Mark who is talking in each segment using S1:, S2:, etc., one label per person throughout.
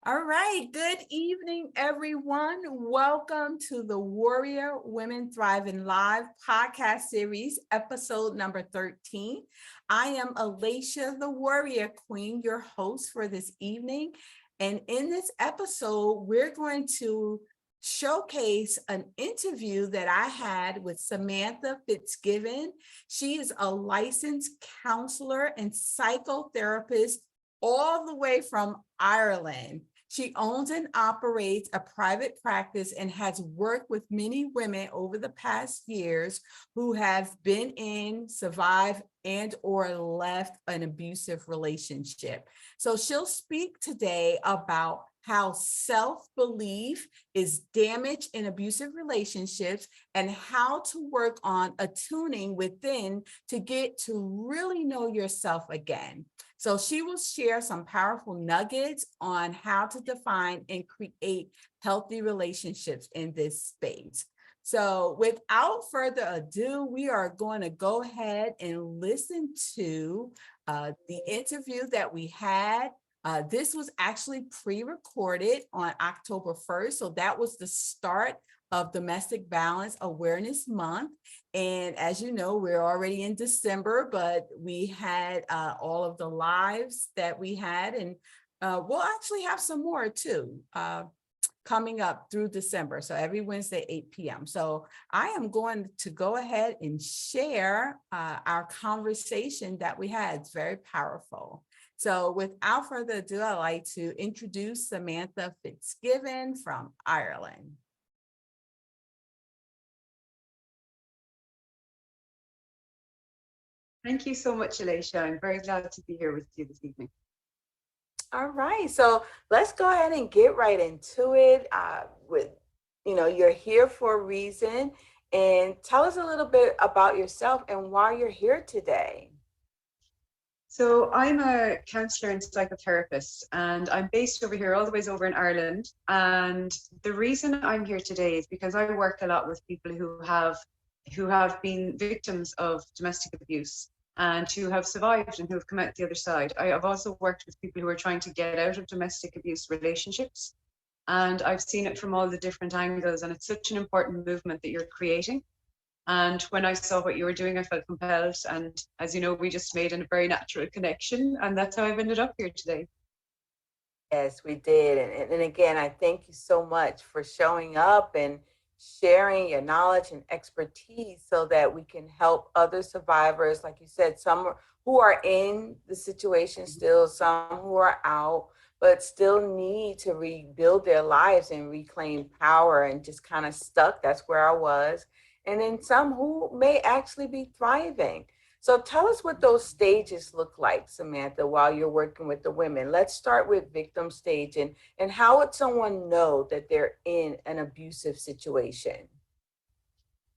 S1: All right. Good evening, everyone. Welcome to the Warrior Women Thriving Live podcast series, episode number 13. I am Alaysha, the Warrior Queen, your host for this evening. And in this episode, we're going to showcase an interview that I had with Samantha Fitzgibbon. She is a licensed counselor and psychotherapist all the way from Ireland. She owns and operates a private practice and has worked with many women over the past years who have been in, survived, and or left an abusive relationship. So she'll speak today about how self-belief is damaged in abusive relationships and how to work on attuning within to get to really know yourself again. So she will share some powerful nuggets on how to define and create healthy relationships in this space. So without further ado, we are going to go ahead and listen to the interview that we had. This was actually pre-recorded on October 1st. So that was the start of Domestic Violence Awareness Month. And as you know, we're already in December, but we had all of the lives that we had, and we'll actually have some more too coming up through December. So every Wednesday, 8 p.m. So I am going to go ahead and share our conversation that we had. It's very powerful. So without further ado, I'd like to introduce Samantha Fitzgibbon from Ireland.
S2: Thank you so much, Alaysha. I'm very glad to be here with you this evening.
S1: All right, so let's go ahead and get right into it. You're here for a reason, and tell us a little bit about yourself and why you're here today.
S2: So I'm a counsellor and psychotherapist, and I'm based over here, all the ways over in Ireland. And the reason I'm here today is because I work a lot with people who have been victims of domestic abuse and who have survived and who have come out the other side. I have also worked with people who are trying to get out of domestic abuse relationships. And I've seen it from all the different angles, and it's such an important movement that you're creating. And when I saw what you were doing, I felt compelled. And as you know, we just made a very natural connection, and that's how I've ended up here today.
S1: Yes, we did. And again, I thank you so much for showing up and sharing your knowledge and expertise so that we can help other survivors, like you said, some who are in the situation still, some who are out, but still need to rebuild their lives and reclaim power and just kind of stuck. That's where I was. And then some who may actually be thriving. So tell us what those stages look like, Samantha, while you're working with the women. Let's start with victim stage, and how would someone know that they're in an abusive situation?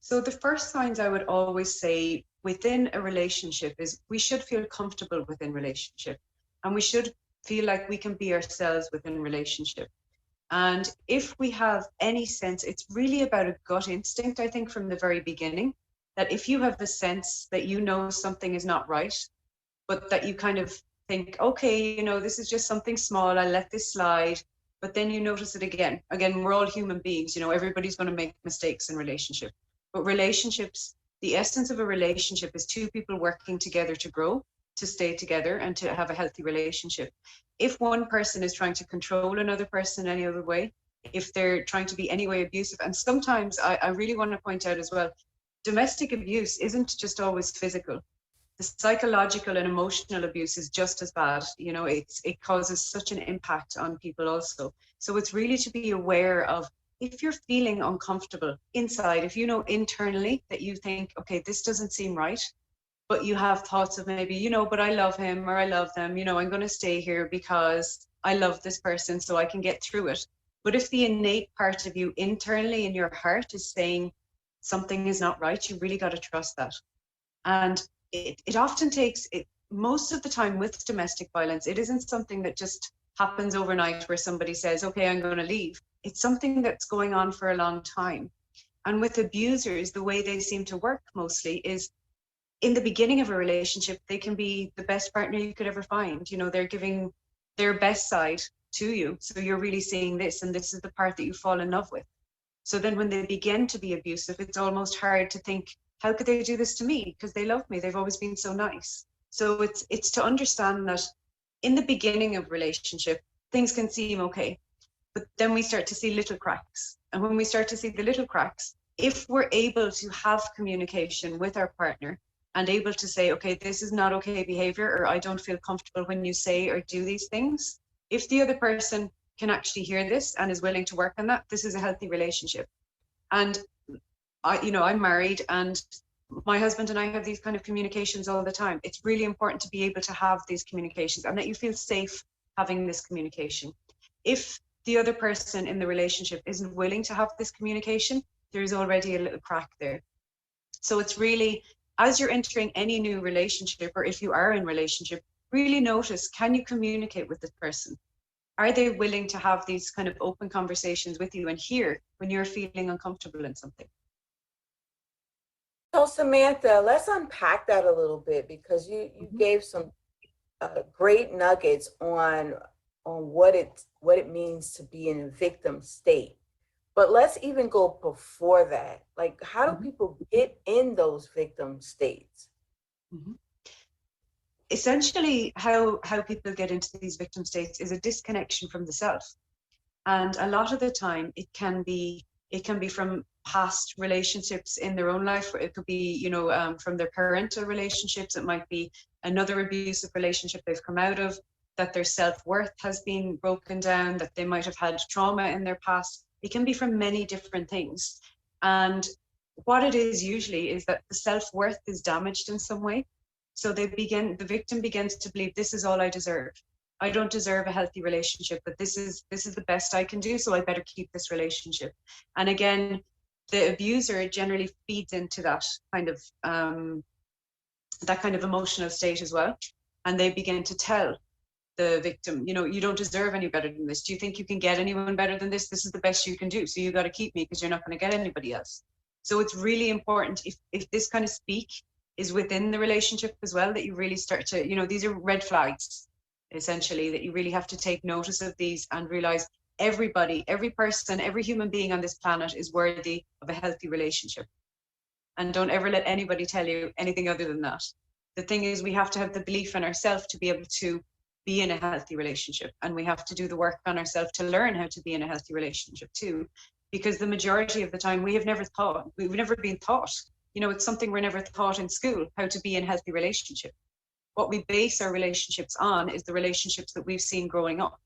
S2: So the first signs I would always say within a relationship is we should feel comfortable within relationship, and we should feel like we can be ourselves within relationship. And if we have any sense, it's really about a gut instinct, I think, from the very beginning, that if you have the sense that you know something is not right, but that you kind of think, okay, this is just something small, I'll let this slide, but then you notice it again. Again, we're all human beings, everybody's going to make mistakes in relationship. But relationships, the essence of a relationship is two people working together to grow, to stay together, and to have a healthy relationship. If one person is trying to control another person any other way, if they're trying to be any way abusive, and sometimes I really want to point out as well, domestic abuse isn't just always physical. The psychological and emotional abuse is just as bad. It causes such an impact on people also. So it's really to be aware of, if you're feeling uncomfortable inside, if you know internally that you think, okay, this doesn't seem right, but you have thoughts of maybe, but I love him or I love them, I'm going to stay here because I love this person so I can get through it. But if the innate part of you internally in your heart is saying something is not right, you really got to trust that. And it often takes, most of the time with domestic violence, it isn't something that just happens overnight where somebody says, okay, I'm going to leave. It's something that's going on for a long time. And with abusers, the way they seem to work mostly is, in the beginning of a relationship, they can be the best partner you could ever find. They're giving their best side. to you. So you're really seeing this, and this is the part that you fall in love with. So then when they begin to be abusive, it's almost hard to think, how could they do this to me? Because they love me. They've always been so nice. So it's to understand that in the beginning of relationship, things can seem okay, but then we start to see little cracks. And when we start to see the little cracks, if we're able to have communication with our partner and able to say, okay, this is not okay behavior, or I don't feel comfortable when you say or do these things, if the other person can actually hear this and is willing to work on that, this is a healthy relationship. And I'm married, and my husband and I have these kind of communications all the time. It's really important to be able to have these communications and that you feel safe having this communication. If the other person in the relationship isn't willing to have this communication, there's already a little crack there. So it's really, as you're entering any new relationship, or if you are in relationship, really notice, can you communicate with this person? Are they willing to have these kind of open conversations with you and hear when you're feeling uncomfortable in something?
S1: So Samantha, let's unpack that a little bit, because you gave some great nuggets on what it means to be in a victim state. But let's even go before that. Like, how do people get in those victim states?
S2: Essentially, how people get into these victim states is a disconnection from the self. And a lot of the time it can be from past relationships in their own life. It could be, from their parental relationships. It might be another abusive relationship they've come out of, that their self-worth has been broken down, that they might have had trauma in their past. It can be from many different things. And what it is usually is that the self-worth is damaged in some way. So the victim begins to believe, this is all I deserve. I don't deserve a healthy relationship, but this is the best I can do, so I better keep this relationship. And again, the abuser generally feeds into that kind of emotional state as well. And they begin to tell the victim, you don't deserve any better than this. Do you think you can get anyone better than this? This is the best you can do, so you got to keep me because you're not going to get anybody else. So it's really important, if this kind of speak is within the relationship as well, that you really start to, these are red flags, essentially, that you really have to take notice of these and realize everybody, every person, every human being on this planet is worthy of a healthy relationship. And don't ever let anybody tell you anything other than that. The thing is, we have to have the belief in ourselves to be able to be in a healthy relationship. And we have to do the work on ourselves to learn how to be in a healthy relationship too. Because the majority of the time we've never been taught. It's something we're never taught in school, how to be in a healthy relationship. What we base our relationships on is the relationships that we've seen growing up.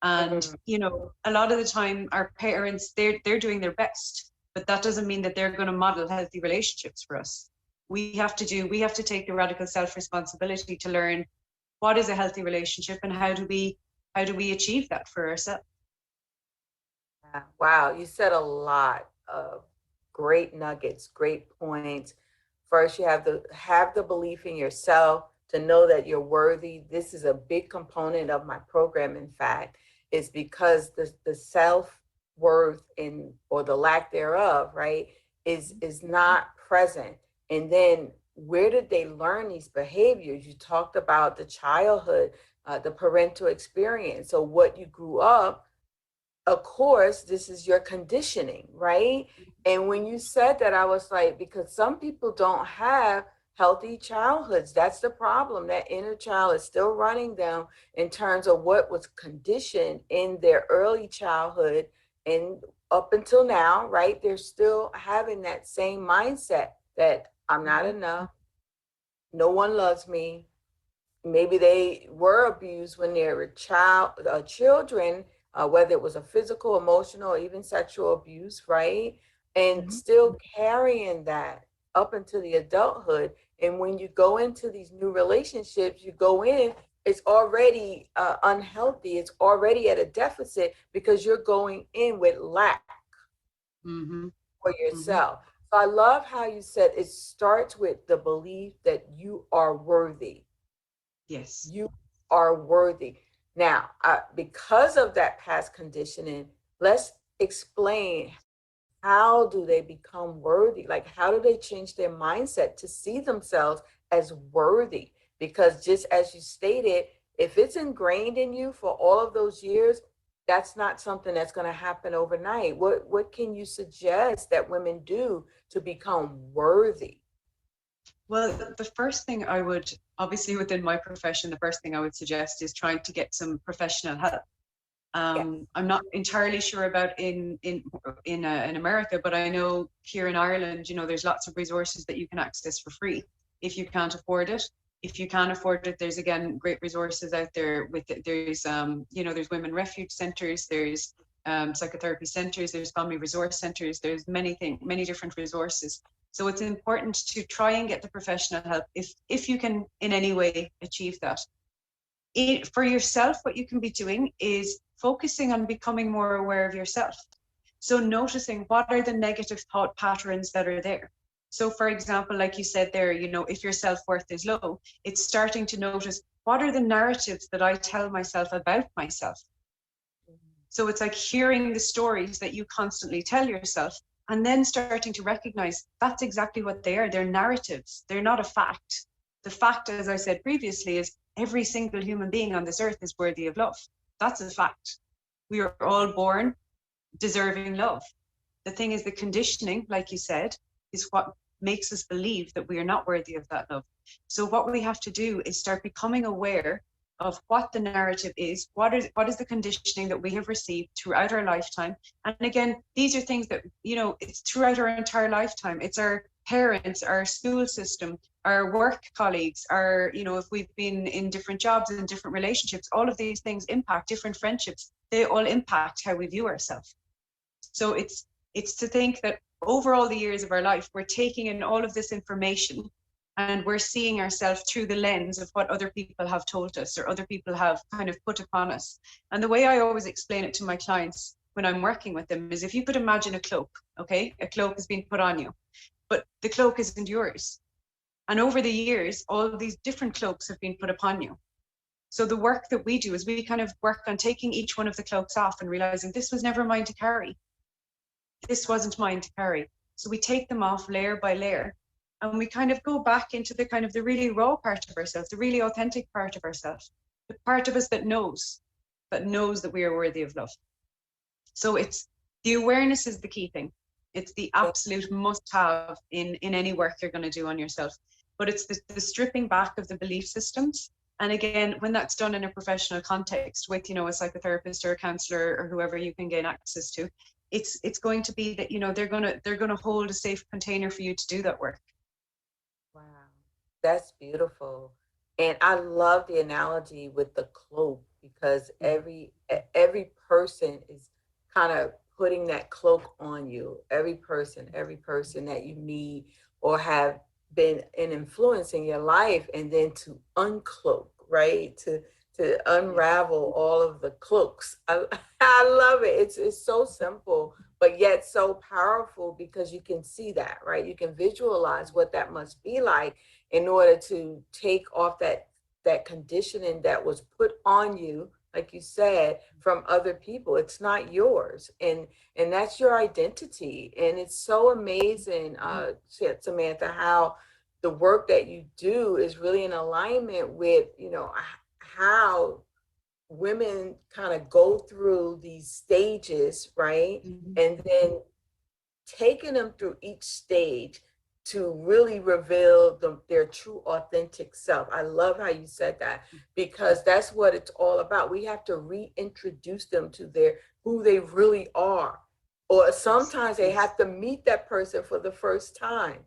S2: And, a lot of the time our parents, they're doing their best, but that doesn't mean that they're going to model healthy relationships for us. We have to take the radical self-responsibility to learn what is a healthy relationship and how do we achieve that for ourselves.
S1: Wow, you said a lot of great nuggets, great points. First, you have the belief in yourself, to know that you're worthy. This is a big component of my program, in fact, is because the self-worth or the lack thereof, right, is not present. And then where did they learn these behaviors? You talked about the childhood, the parental experience. So what you grew up, of course, this is your conditioning, right? And when you said that, I was like, because some people don't have healthy childhoods. That's the problem. That inner child is still running them in terms of what was conditioned in their early childhood and up until now, right? They're still having that same mindset that I'm not enough. No one loves me. Maybe they were abused when they were children, whether it was a physical, emotional, or even sexual abuse, right? And still carrying that up into the adulthood. And when you go into these new relationships, you go in, it's already unhealthy. It's already at a deficit because you're going in with lack for yourself. So I love how you said it starts with the belief that you are worthy.
S2: Yes.
S1: You are worthy. Now, because of that past conditioning, let's explain, how do they become worthy? Like, how do they change their mindset to see themselves as worthy? Because just as you stated, if it's ingrained in you for all of those years, that's not something that's going to happen overnight. What can you suggest that women do to become worthy?
S2: Well, the first thing I would, obviously within my profession, the first thing I would suggest is trying to get some professional help.
S1: Yes.
S2: I'm not entirely sure about in America, but I know here in Ireland, there's lots of resources that you can access for free if you can't afford it. If you can afford it, there's again great resources out there. There's women refuge centres, there's psychotherapy centres, there's family resource centres, there's many different resources. So it's important to try and get the professional help if you can in any way achieve that. For yourself, what you can be doing is focusing on becoming more aware of yourself. So noticing what are the negative thought patterns that are there. So for example, like you said there, if your self-worth is low, it's starting to notice what are the narratives that I tell myself about myself. So it's like hearing the stories that you constantly tell yourself and then starting to recognize that's exactly what they are. They're narratives. They're not a fact. The fact, as I said previously, is every single human being on this earth is worthy of love. That's a fact. We are all born deserving love. The thing is, the conditioning, like you said, is what makes us believe that we are not worthy of that love. So what we have to do is start becoming aware of what the narrative is, what is the conditioning that we have received throughout our lifetime. And again, these are things that, it's throughout our entire lifetime. It's our parents, our school system, our work colleagues, if we've been in different jobs and different relationships, all of these things impact different friendships. They all impact how we view ourselves. So it's to think that over all the years of our life, we're taking in all of this information and we're seeing ourselves through the lens of what other people have told us or other people have kind of put upon us. And the way I always explain it to my clients when I'm working with them is if you could imagine a cloak, okay? A cloak has been put on you, but the cloak isn't yours. And over the years, all of these different cloaks have been put upon you. So the work that we do is we kind of work on taking each one of the cloaks off and realizing this was never mine to carry. This wasn't mine to carry. So we take them off layer by layer and we kind of go back into the kind of the really raw part of ourselves, the really authentic part of ourselves, the part of us that knows that we are worthy of love. So it's the awareness is the key thing. It's the absolute must-have in any work you're going to do on yourself. But it's the stripping back of the belief systems. And again, when that's done in a professional context with, a psychotherapist or a counselor or whoever you can gain access to, it's going to be that, they're going to hold a safe container for you to do that work.
S1: Wow, that's beautiful. And I love the analogy with the cloak because every person is kind of putting that cloak on you. Every person that you meet or have been an influence in your life, and then to uncloak, right? To unravel all of the cloaks. I love it. It's so simple, but yet so powerful because you can see that, right? You can visualize what that must be like in order to take off that conditioning that was put on you, like you said, from other people. It's not yours, and that's your identity. And it's so amazing, Samantha, how the work that you do is really in alignment with, how women kind of go through these stages, right?
S2: Mm-hmm.
S1: And then taking them through each stage to really reveal their true authentic self. I love how you said that because that's what it's all about. We have to reintroduce them to who they really are. Or sometimes they have to meet that person for the first time.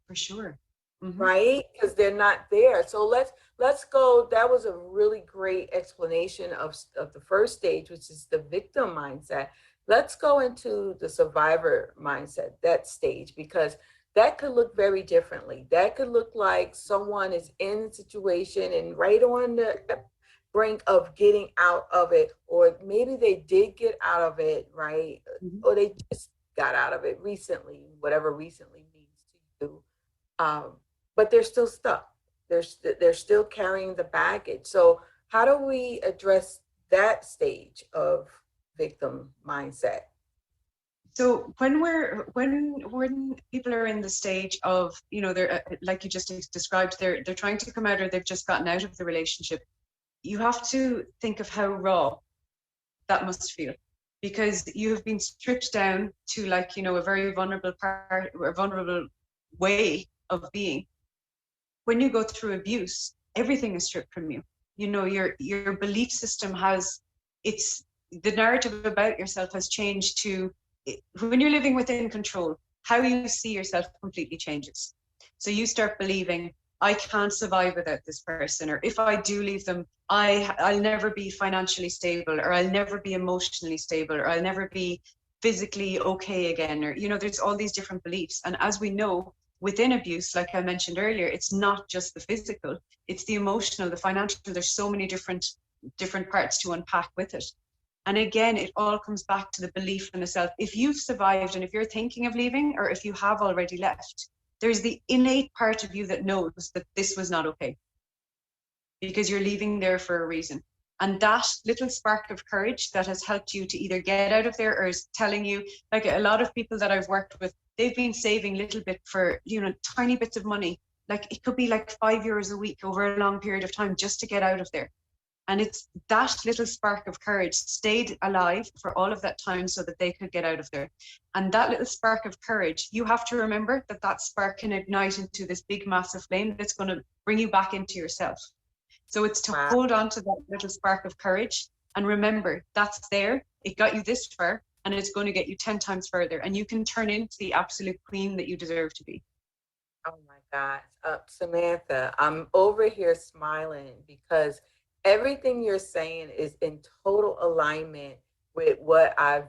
S2: For sure. Mm-hmm.
S1: Right? Because they're not there. So let's go. That was a really great explanation of the first stage, which is the victim mindset. Let's go into the survivor mindset, that stage, because that could look very differently. That could look like someone is in a situation and right on the brink of getting out of it, or maybe they did get out of it, right? Mm-hmm. Or they just got out of it recently, whatever recently means to you. But they're still stuck. They're still carrying the baggage. So how do we address that stage of victim mindset?
S2: So when people are in the stage of, they're like you just described, they're trying to come out or they've just gotten out of the relationship, you have to think of how raw that must feel, because you have been stripped down to, like, you know, a very vulnerable part, a vulnerable way of being. When you go through abuse, everything is stripped from you. You know, your belief system has, it's, the narrative about yourself has changed to, when you're living within control, how you see yourself completely changes. So you start believing, I can't survive without this person, or if I do leave them, I'll never be financially stable, or I'll never be emotionally stable, or I'll never be physically okay again, or, you know, there's all these different beliefs. And as we know, within abuse, like I mentioned earlier, it's not just the physical, it's the emotional, the financial. There's so many different parts to unpack with it. And again, it all comes back to the belief in the self. If you've survived, and if you're thinking of leaving, or if you have already left, there's the innate part of you that knows that this was not okay, because you're leaving there for a reason. And that little spark of courage that has helped you to either get out of there, or is telling you, like a lot of people that I've worked with, they've been saving little bit for, you know, tiny bits of money. Like it could be like €5 a week over a long period of time just to get out of there. And it's that little spark of courage stayed alive for all of that time so that they could get out of there. And that little spark of courage, you have to remember that that spark can ignite into this big, massive flame that's going to bring you back into yourself. So it's to hold on to that little spark of courage and remember that's there. It got you this far, and it's going to get you 10 times further. And you can turn into the absolute queen that you deserve to be.
S1: Oh my God. Samantha, I'm over here smiling because everything you're saying is in total alignment with what I've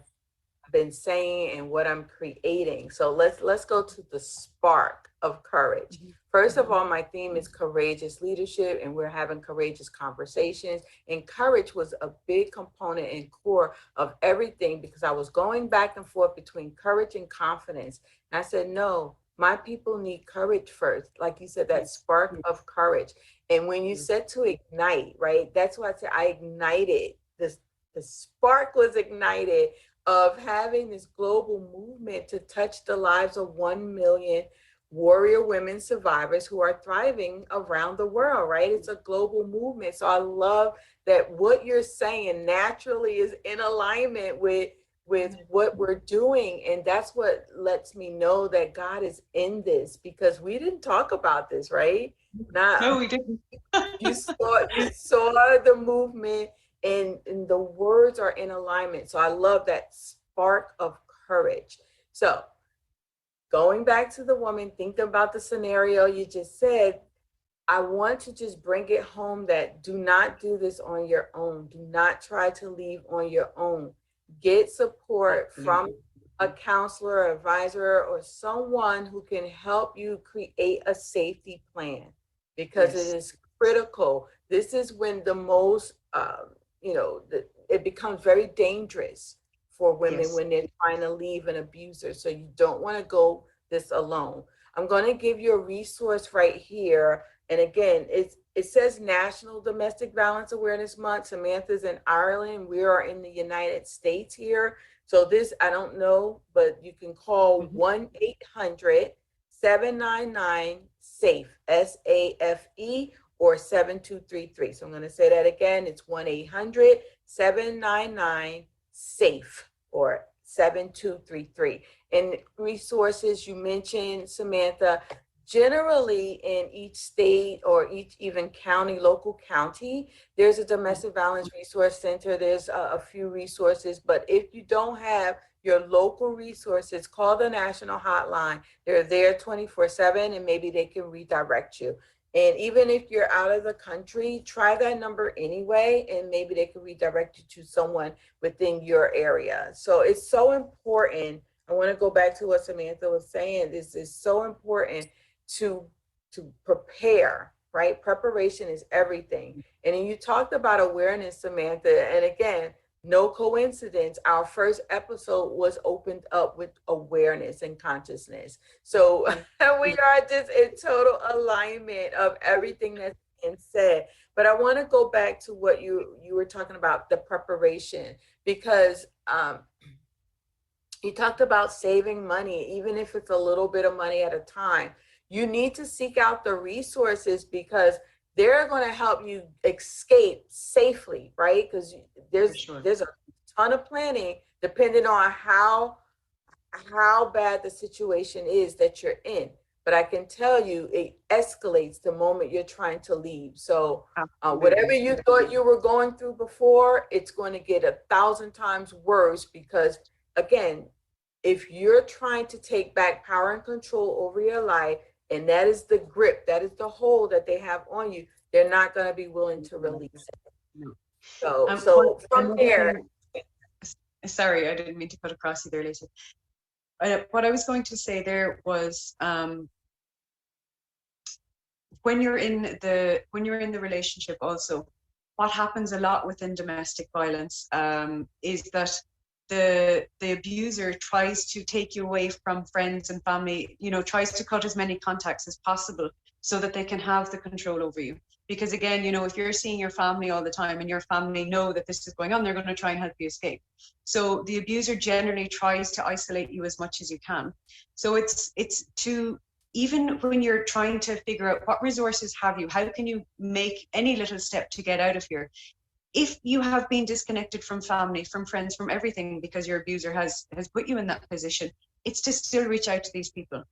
S1: been saying and what I'm creating. So let's go to the spark of courage. First of all, my theme is courageous leadership, and we're having courageous conversations. And courage was a big component and core of everything, because I was going back and forth between courage and confidence. And I said, no, my people need courage first. Like you said, that spark of courage. And when you said to ignite, right? That's why I said I ignited this. The spark was ignited of having this global movement to touch the lives of 1 million warrior women survivors who are thriving around the world, right? It's a global movement. So I love that what you're saying naturally is in alignment with what we're doing. And that's what lets me know that God is in this, because we didn't talk about this, right?
S2: No, we didn't.
S1: you saw the movement, and the words are in alignment. So I love that spark of courage. So going back to the woman, think about the scenario you just said. I want to just bring it home that do not do this on your own. Do not try to leave on your own. Get support from a counselor, advisor, or someone who can help you create a safety plan, because it is critical. This is when the most, it becomes very dangerous for women when they're trying to leave an abuser. So you don't want to go this alone. I'm going to give you a resource right here. And again, it says National Domestic Violence Awareness Month. Samantha's in Ireland. We are in the United States here. So this, I don't know, but you can call 1-800-799-SAFE, SAFE, or 7233. So I'm going to say that again. It's 1-800-799-SAFE, or 7233. And resources you mentioned, Samantha, generally in each state or each even county, local county, there's a domestic violence resource center. There's a few resources, but if you don't have your local resources, call the national hotline. They're there 24/7, and maybe they can redirect you. And even if you're out of the country, try that number anyway, and maybe they can redirect you to someone within your area. So it's so important. I want to go back to what Samantha was saying. This is so important to prepare, right? Preparation is everything. And then you talked about awareness, Samantha. And again, no coincidence, our first episode was opened up with awareness and consciousness. So we are just in total alignment of everything that's being said. But I want to go back to what you were talking about, the preparation, because you talked about saving money, even if it's a little bit of money at a time. You need to seek out the resources, because they're going to help you escape safely, right? Because
S2: sure.
S1: there's a ton of planning depending on how bad the situation is that you're in. But I can tell you, it escalates the moment you're trying to leave. So whatever you thought you were going through before, it's going to get 1,000 times worse because, again, if you're trying to take back power and control over your life, and that is the grip, that is the hold that they have on you, they're not going to be willing to release it. No. So from there.
S2: Sorry, I didn't mean to cut across you there, Lisa. What I was going to say there was when you're in the relationship also, what happens a lot within domestic violence is that the abuser tries to take you away from friends and family, tries to cut as many contacts as possible so that they can have the control over you. Because again, if you're seeing your family all the time and your family know that this is going on, they're going to try and help you escape. So the abuser generally tries to isolate you as much as you can. So it's to, even when you're trying to figure out what resources have you, how can you make any little step to get out of here? If you have been disconnected from family, from friends, from everything because your abuser has put you in that position, it's to still reach out to these people.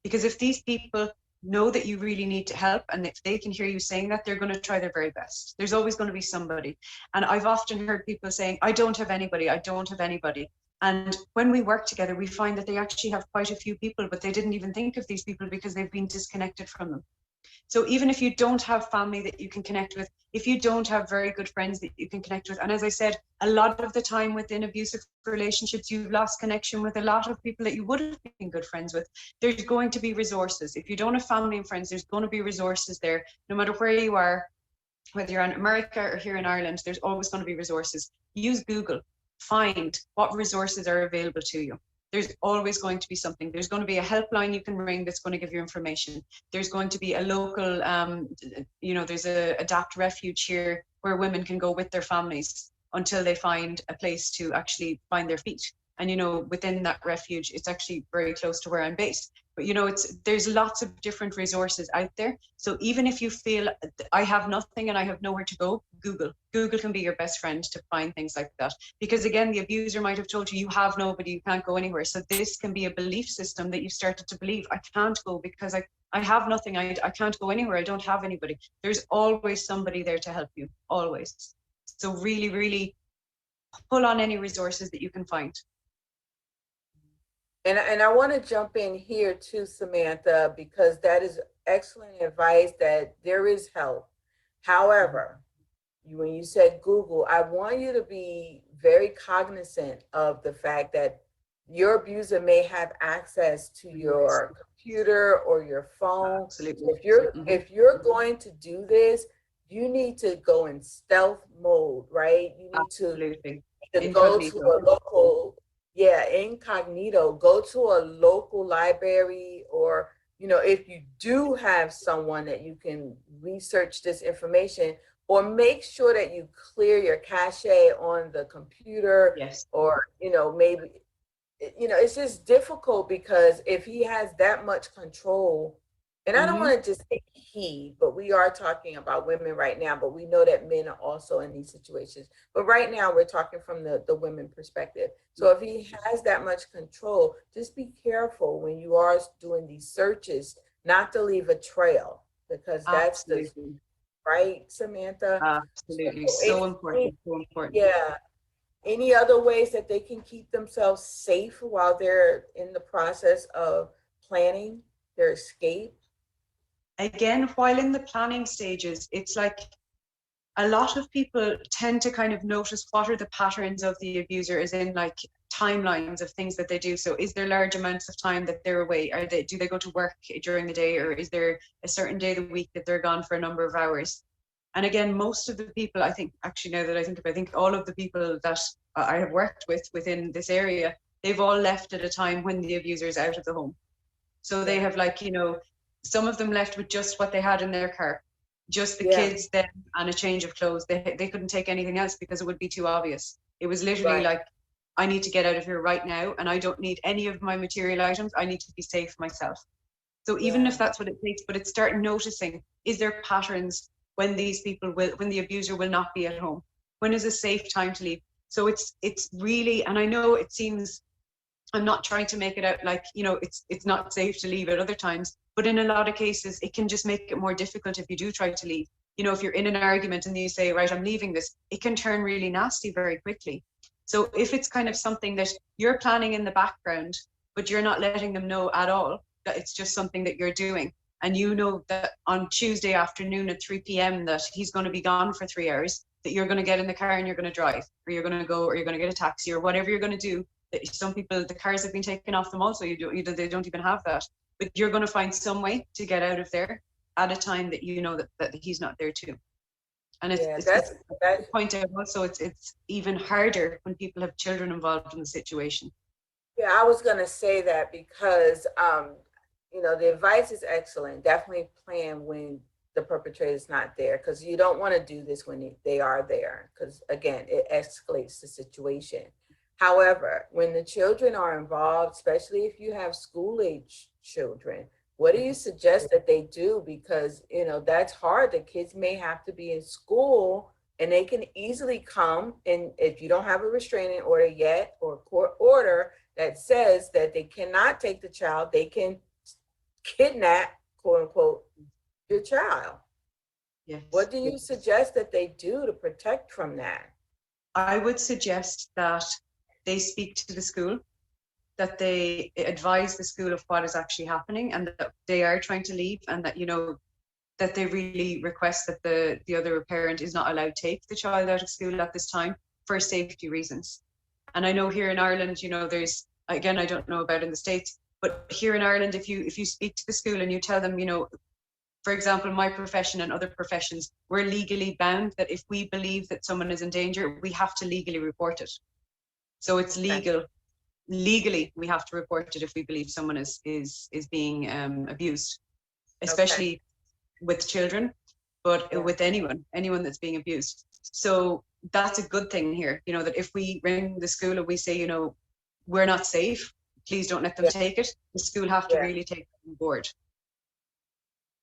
S2: Because if these people know that you really need to help, and if they can hear you saying that, they're going to try their very best. There's always going to be somebody. And I've often heard people saying, I don't have anybody. And when we work together, we find that they actually have quite a few people, but they didn't even think of these people because they've been disconnected from them. So even if you don't have family that you can connect with, if you don't have very good friends that you can connect with, and as I said, a lot of the time within abusive relationships, you've lost connection with a lot of people that you would have been good friends with. There's going to be resources. If you don't have family and friends, there's going to be resources there. No matter where you are, whether you're in America or here in Ireland, there's always going to be resources. Use Google. Find what resources are available to you. There's always going to be something. There's going to be a helpline you can ring that's going to give you information. There's going to be a local, there's a Adapt Refuge here where women can go with their families until they find a place to actually find their feet. And, within that refuge, it's actually very close to where I'm based. But, there's lots of different resources out there. So even if you feel I have nothing and I have nowhere to go, Google can be your best friend to find things like that. Because again, the abuser might have told you, you have nobody, you can't go anywhere. So this can be a belief system that you've started to believe, I can't go because I have nothing, I can't go anywhere, I don't have anybody. There's always somebody there to help you, always. So really, really pull on any resources that you can find.
S1: And I want to jump in here too, Samantha, because that is excellent advice that there is help. However, when you said Google, I want you to be very cognizant of the fact that your abuser may have access to your computer or your phone.
S2: Absolutely.
S1: If you're going to do this, you need to go in stealth mode, right? You need to go to a local, incognito, go to a local library, or, if you do have someone that you can research this information, or make sure that you clear your cache on the computer.
S2: Yes.
S1: Or, maybe, it's just difficult because if he has that much control, and I don't want to just say he, but we are talking about women right now, but we know that men are also in these situations. But right now we're talking from the women perspective. So if he has that much control, just be careful when you are doing these searches, not to leave a trail, because that's right, Samantha?
S2: Absolutely. So important.
S1: Yeah. Any other ways that they can keep themselves safe while they're in the process of planning their escape?
S2: Again, while in the planning stages, it's like a lot of people tend to kind of notice what are the patterns of the abuser, as in like timelines of things that they do. So is there large amounts of time that they're away? Do they go to work during the day, or is there a certain day of the week that they're gone for a number of hours? And again, most of the people, I think, actually now that I think all of the people that I have worked with within this area, they've all left at a time when the abuser is out of the home. So they have some of them left with just what they had in their car, just the kids then and a change of clothes. They couldn't take anything else because it would be too obvious. It was literally like, I need to get out of here right now, and I don't need any of my material items. I need to be safe myself. So even if that's what it takes, but it's start noticing, is there patterns? when the abuser will not be at home. When is a safe time to leave? So it's really, and I know it seems, I'm not trying to make it out like, it's not safe to leave at other times, but in a lot of cases, it can just make it more difficult if you do try to leave. If you're in an argument and you say, right, I'm leaving this, it can turn really nasty very quickly. So if it's kind of something that you're planning in the background, but you're not letting them know at all, that it's just something that you're doing, and you know that on Tuesday afternoon at 3 p.m. that he's going to be gone for 3 hours, that you're going to get in the car and you're going to drive, or you're going to go, or you're going to get a taxi, or whatever you're going to do. Some people, the cars have been taken off them also, they don't even have that. But you're going to find some way to get out of there at a time that you know that he's not there too. And it's the point out also, it's even harder when people have children involved in the situation.
S1: Yeah, I was going to say that because, the advice is excellent. Definitely plan when the perpetrator is not there, because you don't want to do this when they are there, because again, it escalates the situation. However, when the children are involved, especially if you have school-age children, what do you suggest that they do? Because, that's hard. The kids may have to be in school and they can easily come. And if you don't have a restraining order yet, or a court order that says that they cannot take the child, they can kidnap, quote unquote, your child. Yes. What do you suggest that they do to protect from that?
S2: I would suggest that they speak to the school, that they advise the school of what is actually happening, and that they are trying to leave, and that, that they really request that the other parent is not allowed to take the child out of school at this time for safety reasons. And I know here in Ireland, there's, again, I don't know about in the States, but here in Ireland, if you speak to the school and you tell them, for example, my profession and other professions, we're legally bound that if we believe that someone is in danger, we have to legally report it. So it's legal. Legally, we have to report it if we believe someone is being abused, especially with children, but with anyone that's being abused. So that's a good thing here, that if we ring the school and we say, we're not safe, please don't let them take it, the school have to really take it on board.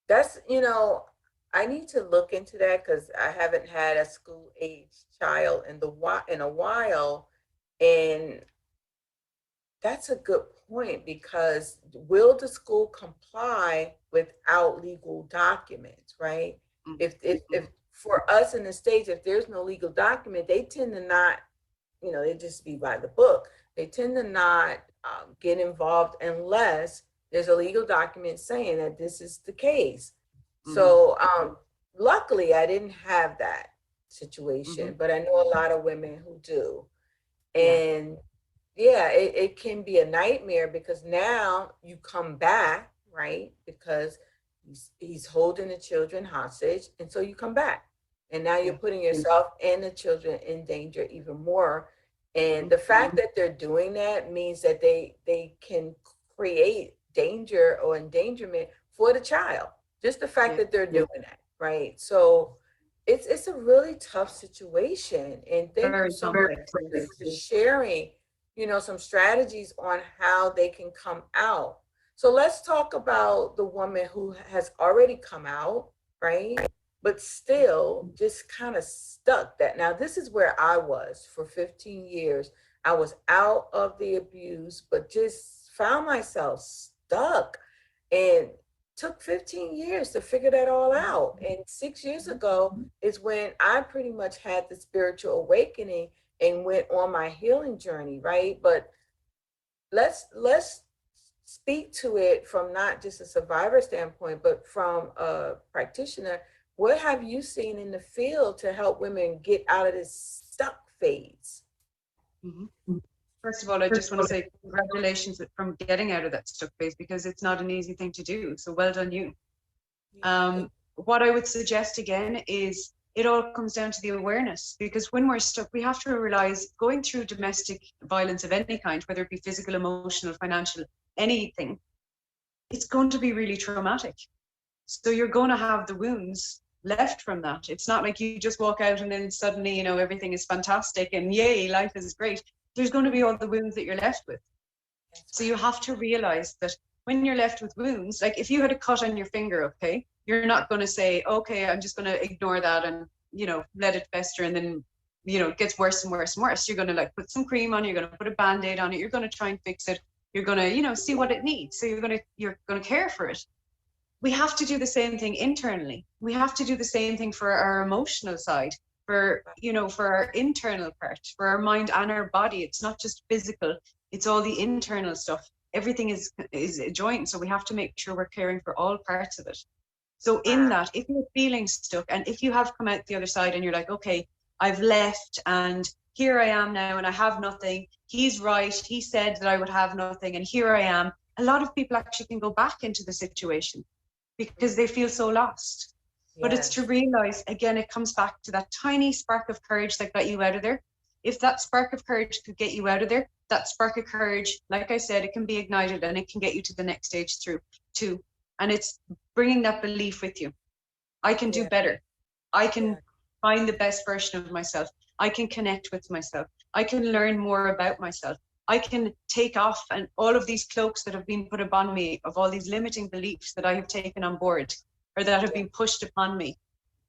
S1: That's, I need to look into that, because I haven't had a school age child in a while. And that's a good point, because will the school comply without legal documents, right? Mm-hmm. If for us in the States, if there's no legal document, they tend to not, they just be by the book. They tend to not get involved unless there's a legal document saying that this is the case. Mm-hmm. So luckily, I didn't have that situation, but I know a lot of women who do. And it can be a nightmare, because now you come back, right? Because he's holding the children hostage. And so you come back, and now you're putting yourself and the children in danger even more. And the fact that they're doing that means that they can create danger or endangerment for the child. Just the fact that they're doing that, right? So it's a really tough situation. And thank you so much for sharing, some strategies on how they can come out. So let's talk about the woman who has already come out, right? But still just kind of stuck. That now, this is where I was for 15 years. I was out of the abuse, but just found myself stuck, and took 15 years to figure that all out. And 6 years ago is when I pretty much had the spiritual awakening and went on my healing journey, right? But let's speak to it from not just a survivor standpoint, but from a practitioner. What have you seen in the field to help women get out of this stuck phase?
S2: Mm-hmm. First of all, I just want to say congratulations from getting out of that stuck phase, because it's not an easy thing to do. So well done you. What I would suggest again is it all comes down to the awareness, because when we're stuck, we have to realize going through domestic violence of any kind, whether it be physical, emotional, financial, anything, it's going to be really traumatic. So you're going to have the wounds left from that. It's not like you just walk out and then suddenly, everything is fantastic and yay, life is great. There's going to be all the wounds that you're left with. So you have to realize that when you're left with wounds, like if you had a cut on your finger, okay, You're not going to say, okay, I'm just going to ignore that and, you know, let it fester, and then, you know, it gets worse and worse and worse. You're going to like put some cream on it, you're going to put a Band-Aid on it, you're going to try and fix it. You're going to, you know, see what it needs. So you're going to care for it. We have to do the same thing internally. We have to do the same thing for our emotional side, for, you know, for our internal part, for our mind and our body. It's not just physical, it's all the internal stuff. Everything is a joint, so we have to make sure we're caring for all parts of it. So in that, if you're feeling stuck, and if you have come out the other side and you're like, okay, I've left and here I am now and I have nothing. He's right. He said that I would have nothing and here I am. A lot of people actually can go back into the situation because they feel so lost. But it's to realize, again, it comes back to that tiny spark of courage that got you out of there. If that spark of courage could get you out of there, that spark of courage, like I said, it can be ignited and it can get you to the next stage through too. And it's bringing that belief with you. I can do better. I can find the best version of myself. I can connect with myself. I can learn more about myself. I can take off and all of these cloaks that have been put upon me of all these limiting beliefs that I have taken on board or that have been pushed upon me.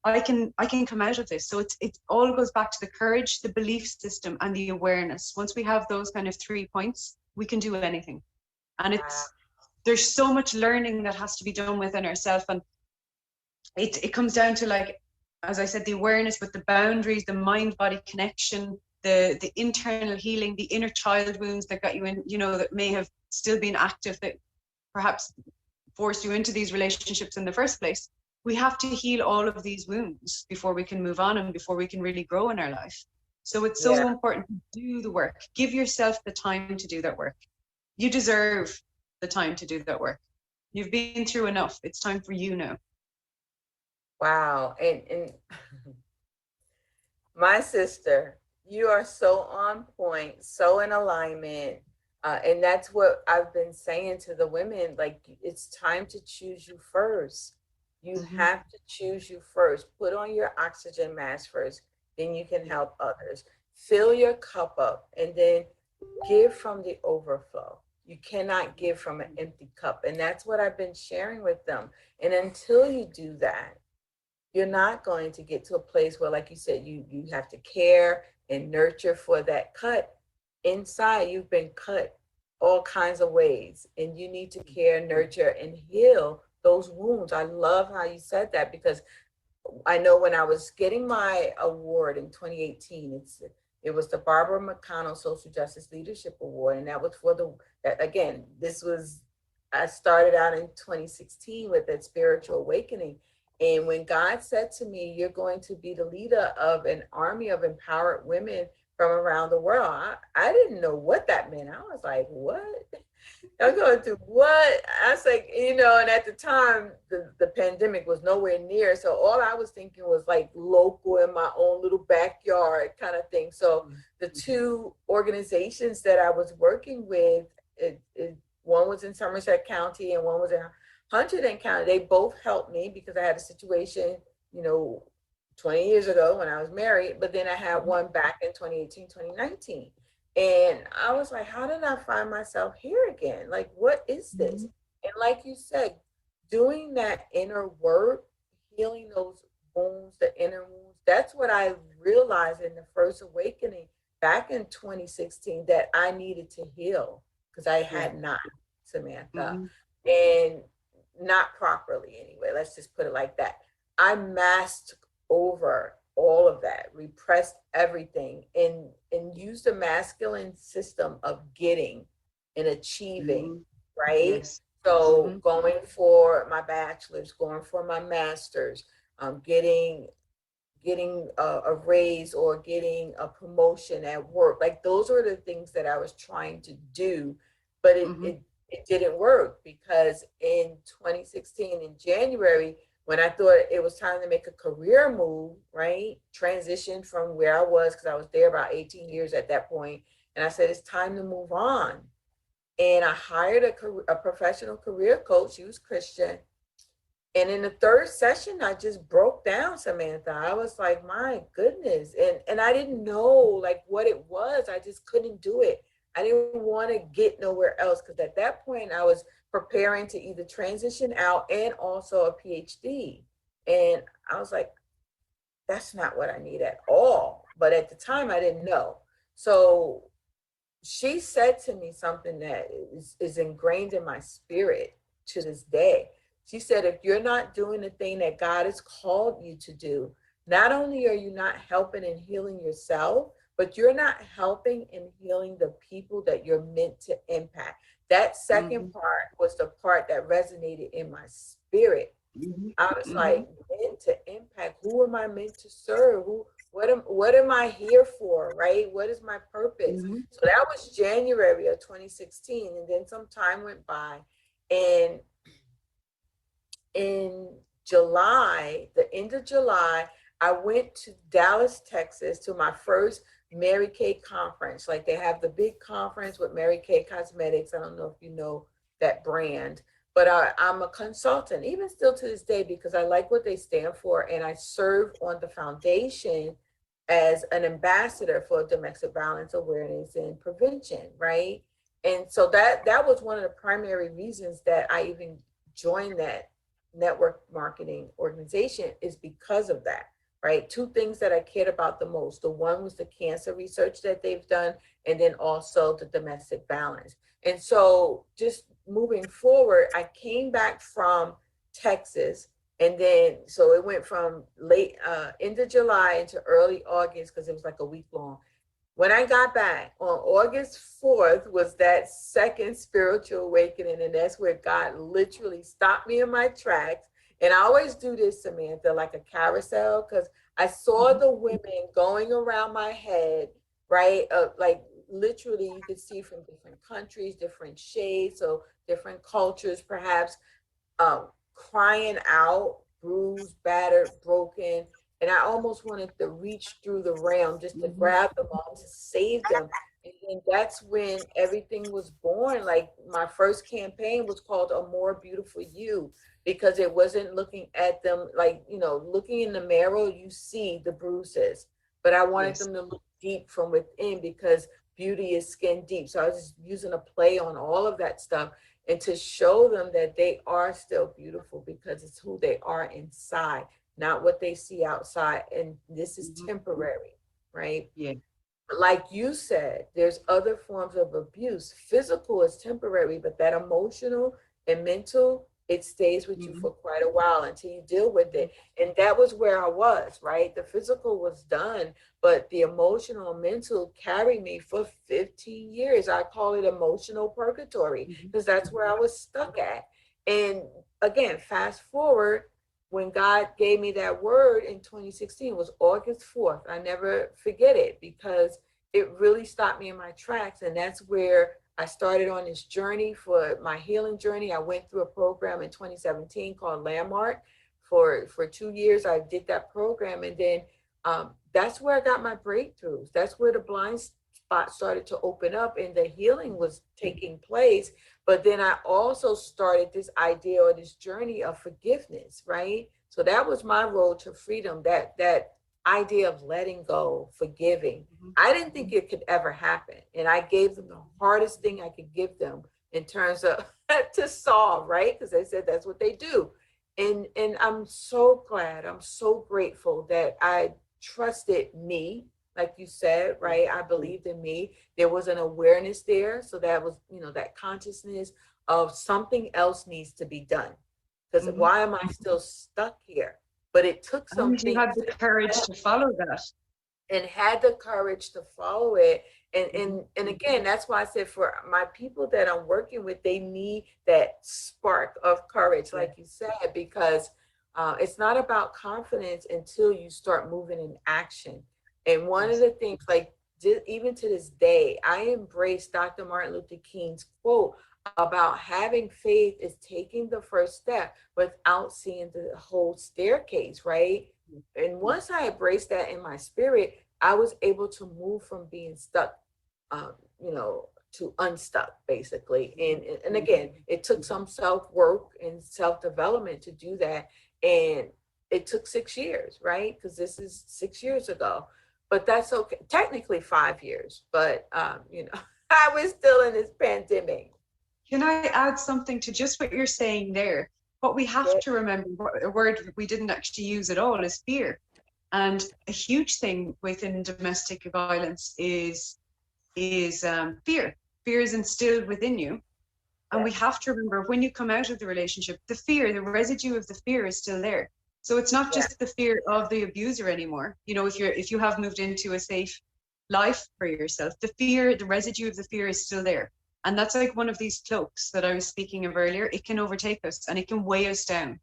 S2: I can come out of this. So it all goes back to the courage, the belief system, and the awareness. Once we have those kind of 3 points, we can do anything. And there's so much learning that has to be done within ourselves. And it comes down to, like, as I said, the awareness with the boundaries, the mind-body connection, the internal healing, the inner child wounds that got you in, you know, that may have still been active, that perhaps forced you into these relationships in the first place. We have to heal all of these wounds before we can move on and before we can really grow in our life. So it's so important to do the work. Give yourself the time to do that work. You deserve the time to do that work. You've been through enough. It's time for you now.
S1: Wow. And my sister, you are so on point, so in alignment. And that's what I've been saying to the women, like, it's time to choose you first. You have to choose you first. Put on your oxygen mask first, then you can help others. Fill your cup up and then give from the overflow. You cannot give from an empty cup. And that's what I've been sharing with them. And until you do that, you're not going to get to a place where, like you said, you have to care and nurture for that cut. Inside, you've been cut all kinds of ways, and you need to care, nurture, and heal those wounds. I love how you said that, because I know when I was getting my award in 2018, it was the Barbara McConnell Social Justice Leadership Award, and that was for I started out in 2016 with that spiritual awakening. And when God said to me, you're going to be the leader of an army of empowered women from around the world, I didn't know what that meant. I was like, what? I'm going to what? I was like, and at the time, the pandemic was nowhere near. So all I was thinking was like local in my own little backyard kind of thing. So the two organizations that I was working with, one was in Somerset County and one was in Hunterdon County. They both helped me because I had a situation, 20 years ago when I was married, but then I had one back in 2018, 2019. And I was like, how did I find myself here again? Like, what is this? And like you said, doing that inner work, healing those wounds, the inner wounds, that's what I realized in the first awakening back in 2016 that I needed to heal, because I had not, Samantha, and not properly anyway. Let's just put it like that. I masked over all of that, repressed everything, and used the masculine system of getting and achieving, right? Yes. So going for my bachelor's, going for my master's, getting a raise or getting a promotion at work. Like, those are the things that I was trying to do, but it didn't work, because in 2016 in January, when I thought it was time to make a career move, right? Transition from where I was, because I was there about 18 years at that point. And I said, it's time to move on. And I hired a professional career coach. She was Christian. And in the third session, I just broke down, Samantha. I was like, my goodness. And I didn't know like what it was. I just couldn't do it. I didn't want to get nowhere else because at that point I was preparing to either transition out and also a PhD. And I was like, that's not what I need at all. But at the time, I didn't know. So she said to me something that is ingrained in my spirit to this day. She said, if you're not doing the thing that God has called you to do, not only are you not helping and healing yourself, but you're not helping and healing the people that you're meant to impact. That second part was the part that resonated in my spirit. I was like, meant to impact. Who am I meant to serve? What am I here for? Right? What is my purpose? So that was January of 2016. And then some time went by. And in July, the end of July, I went to Dallas, Texas to my first Mary Kay conference. Like they have the big conference with Mary Kay Cosmetics. I don't know if you know that brand, but I'm a consultant, even still to this day, because I like what they stand for. And I serve on the foundation as an ambassador for domestic violence awareness and prevention, right? And so that was one of the primary reasons that I even joined that network marketing organization, is because of that, right? Two things that I cared about the most. The one was the cancer research that they've done, and then also the domestic violence. And so just moving forward, I came back from Texas, and then so it went from late end of July into early August, because it was like a week long. When I got back on August 4th was that second spiritual awakening. And that's where God literally stopped me in my tracks. And I always do this, Samantha, like a carousel, because I saw the women going around my head, right? Like literally you could see from different countries, different shades, so different cultures, perhaps crying out, bruised, battered, broken. And I almost wanted to reach through the realm just to grab them all, to save them. And then that's when everything was born. Like my first campaign was called A More Beautiful You, because it wasn't looking at them like, looking in the mirror, you see the bruises. But I wanted them to look deep from within, because beauty is skin deep. So I was just using a play on all of that stuff, and to show them that they are still beautiful because it's who they are inside, not what they see outside. And this is temporary, right?
S2: Yeah.
S1: Like you said, there's other forms of abuse. Physical is temporary, but that emotional and mental, it stays with you for quite a while until you deal with it. And that was where I was, right? The physical was done, but the emotional and mental carried me for 15 years. I call it emotional purgatory, because that's where I was stuck at. And again, fast forward, when God gave me that word in 2016, was August 4th. I never forget it, because it really stopped me in my tracks. And that's where I started on this journey for my healing journey. I went through a program in 2017 called Landmark. For 2 years, I did that program. And then that's where I got my breakthroughs. That's where the blind spot started to open up and the healing was taking place. But then I also started this idea or this journey of forgiveness, right? So that was my road to freedom, that idea of letting go, forgiving. I didn't think it could ever happen. And I gave them the hardest thing I could give them in terms of to solve, right? Because they said that's what they do. And I'm so glad, I'm so grateful that I trusted me, like you said, right? I believed in me. There was an awareness there. So that was, that consciousness of something else needs to be done. Because why am I still stuck here? But it took some
S2: And you
S1: things
S2: had the courage to follow that.
S1: and had the courage to follow it. And again, that's why I said for my people that I'm working with, they need that spark of courage, like you said, because it's not about confidence until you start moving in action. And one of the things, like even to this day, I embrace Dr. Martin Luther King's quote about having faith is taking the first step without seeing the whole staircase, right? And once I embraced that in my spirit, I was able to move from being stuck, to unstuck, basically. And again, it took some self work and self development to do that, and it took 6 years, right? Because this is 6 years ago, but that's okay. Technically 5 years, but We're still in this pandemic.
S2: Can I add something to just what you're saying there? What we have to remember, a word we didn't actually use at all, is fear. And a huge thing within domestic violence is fear. Fear is instilled within you. And we have to remember, when you come out of the relationship, the fear, the residue of the fear is still there. So it's not just the fear of the abuser anymore. You know, if you have moved into a safe life for yourself, the fear, the residue of the fear is still there. And that's like one of these cloaks that I was speaking of earlier. It can overtake us and it can weigh us down.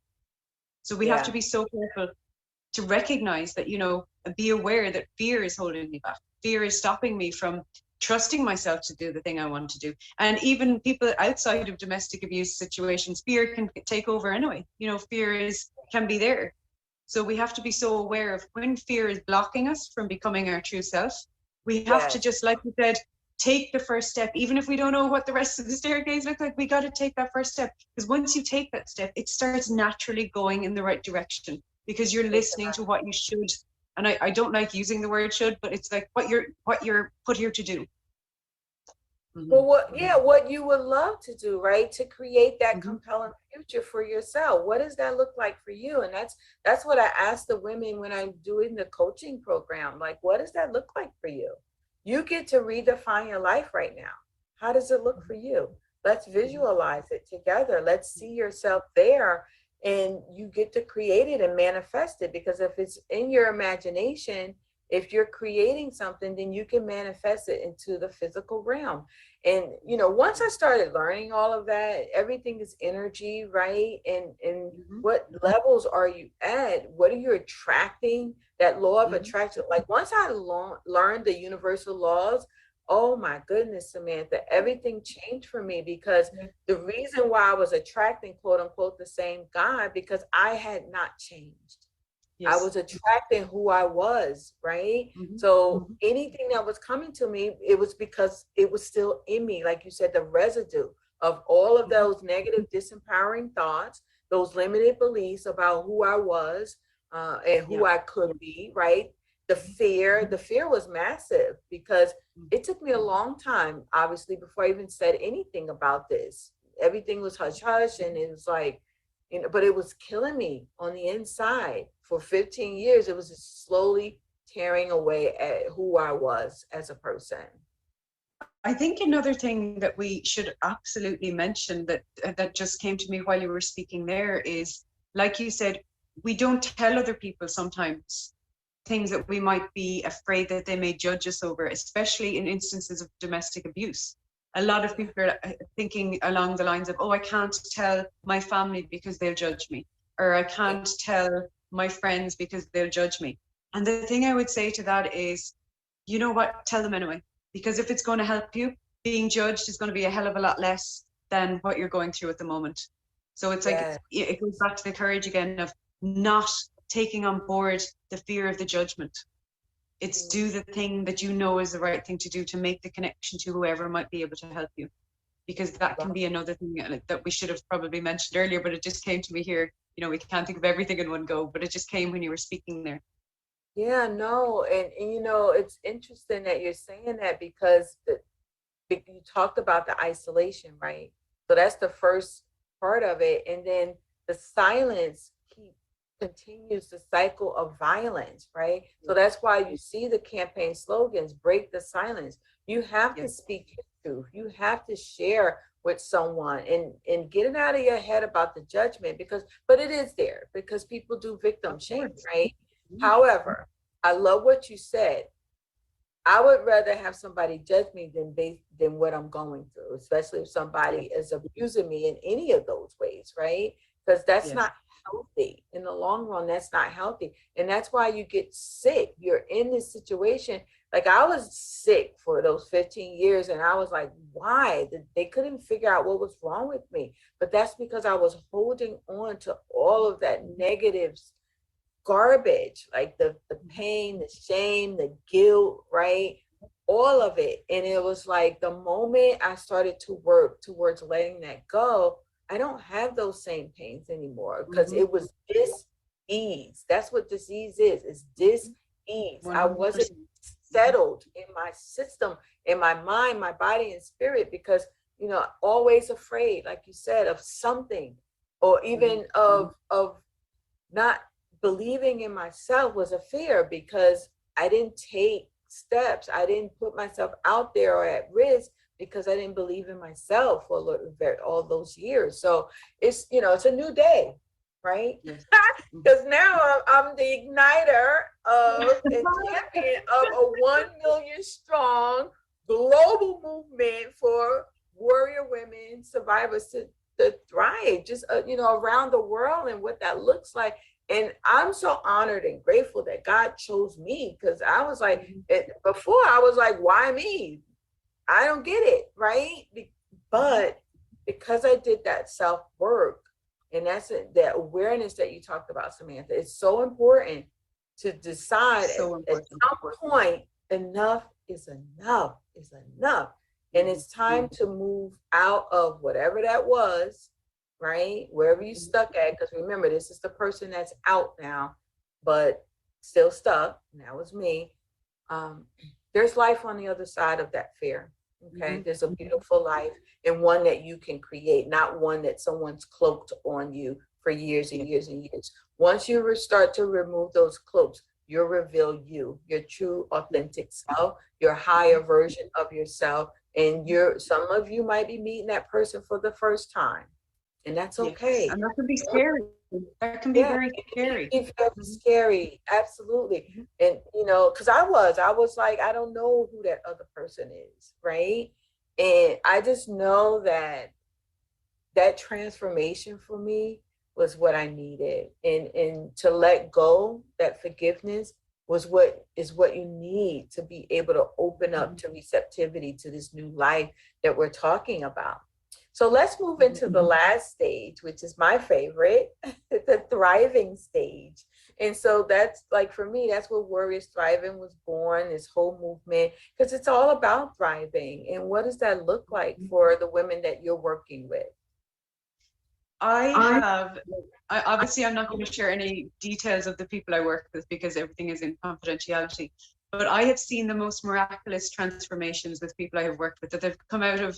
S2: So we have to be so careful to recognize that, you know, be aware that fear is holding me back. Fear is stopping me from trusting myself to do the thing I want to do. And even people outside of domestic abuse situations, fear can take over anyway. You know, fear can be there. So we have to be so aware of when fear is blocking us from becoming our true self. We have to just, like you said, take the first step. Even if we don't know what the rest of the staircase looks like, we got to take that first step. Because once you take that step, it starts naturally going in the right direction, because you're listening to what you should. And I don't like using the word should, but it's like what you're put here to do.
S1: Well, what you would love to do, right? To create that compelling future for yourself. What does that look like for you? And that's what I ask the women when I'm doing the coaching program. Like, what does that look like for you? You get to redefine your life right now. How does it look for you? Let's visualize it together. Let's see yourself there, and you get to create it and manifest it. Because if it's in your imagination, if you're creating something, then you can manifest it into the physical realm. And, you know, once I started learning all of that, everything is energy, right? And what levels are you at? What are you attracting? That law of attraction. Like, once I learned the universal laws, oh my goodness, Samantha, everything changed for me. Because the reason why I was attracting, quote unquote, the same guy, because I had not changed. I was attracting who I was, right? So anything that was coming to me, it was because it was still in me. Like you said, the residue of all of those negative, disempowering thoughts, those limited beliefs about who I was and who I could be, right? The fear was massive, because it took me a long time, obviously, before I even said anything about this. Everything was hush hush, and it was like, you know, but it was killing me on the inside. For 15 years, it was just slowly tearing away at who I was as a person.
S2: I think another thing that we should absolutely mention that just came to me while you were speaking there is, like you said, we don't tell other people sometimes things that we might be afraid that they may judge us over, especially in instances of domestic abuse. A lot of people are thinking along the lines of, oh, I can't tell my family because they'll judge me, or I can't tell my friends because they'll judge me. And the thing I would say to that is, you know what, tell them anyway, because if it's going to help you, being judged is going to be a hell of a lot less than what you're going through at the moment. So it's like, it goes back to the courage again of not taking on board the fear of the judgment. It's do the thing that you know is the right thing to do to make the connection to whoever might be able to help you. Because that can be another thing that we should have probably mentioned earlier, but it just came to me here. You know, we can't think of everything in one go, but it just came when you were speaking there.
S1: Yeah, no. And you know, it's interesting that you're saying that, because you talked about the isolation, right? So that's the first part of it. And then the silence continues the cycle of violence, right? So that's why you see the campaign slogans, break the silence. You have to speak your truth. You have to share with someone and get it out of your head about the judgment, but it is there, because people do victim shame, right? However, I love what you said. I would rather have somebody judge me than what I'm going through, especially if somebody is abusing me in any of those ways, right? Because that's not healthy in the long run. That's not healthy. And that's why you get sick. You're in this situation. Like, I was sick for those 15 years, and I was like, why? They couldn't figure out what was wrong with me. But that's because I was holding on to all of that negative garbage, like the pain, the shame, the guilt, right? All of it. And it was like, the moment I started to work towards letting that go, I don't have those same pains anymore, because it was dis-ease. That's what disease is dis-ease. 100%. I wasn't settled in my system, in my mind, my body and spirit, because, always afraid, like you said, of something, or even of not believing in myself was a fear, because I didn't take steps. I didn't put myself out there or at risk because I didn't believe in myself for all those years. So it's a new day, right?
S2: Yes.
S1: Because now I'm the igniter of and champion of a 1 million strong global movement for warrior women survivors to thrive, just around the world, and what that looks like. And I'm so honored and grateful that God chose me, because I was like, before I was like, why me? I don't get it, right? But because I did that self work, and that's it, that awareness that you talked about, Samantha, it's so important to decide at some point, enough is enough is enough. And it's time to move out of whatever that was, right? Wherever you stuck at, because remember, this is the person that's out now, but still stuck. And that was me. There's life on the other side of that fear. Okay. There's a beautiful life, and one that you can create, not one that someone's cloaked on you for years and years and years. Once you start to remove those cloaks, you'll reveal your true authentic self, your higher version of yourself. And some of you might be meeting that person for the first time, and that's okay.
S2: Yes. And that can be scary. That can be very scary.
S1: It's very scary, absolutely. And because I was like, I don't know who that other person is, right? And I just know that transformation for me was what I needed, and to let go, that forgiveness was what you need to be able to open up to receptivity to this new life that we're talking about. So let's move into the last stage, which is my favorite, the thriving stage. And so that's like, for me, that's where Warriors Thriving was born, this whole movement, because it's all about thriving. And what does that look like for the women that you're working with?
S2: Obviously, I'm not going to share any details of the people I work with because everything is in confidentiality. But I have seen the most miraculous transformations with people I have worked with, that they've come out of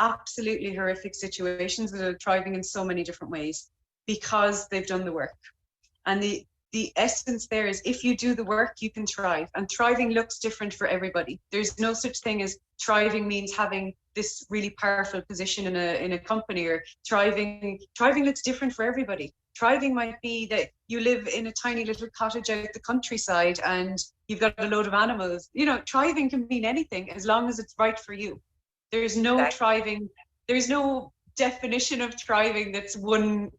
S2: absolutely horrific situations that are thriving in so many different ways because they've done the work. And the essence there is, if you do the work, you can thrive. And thriving looks different for everybody. There's no such thing as thriving means having this really powerful position in a company, or thriving looks different for everybody. Thriving might be that you live in a tiny little cottage out the countryside and you've got a load of animals. Thriving can mean anything as long as it's right for you. There's no thriving, there's no definition of thriving that's one,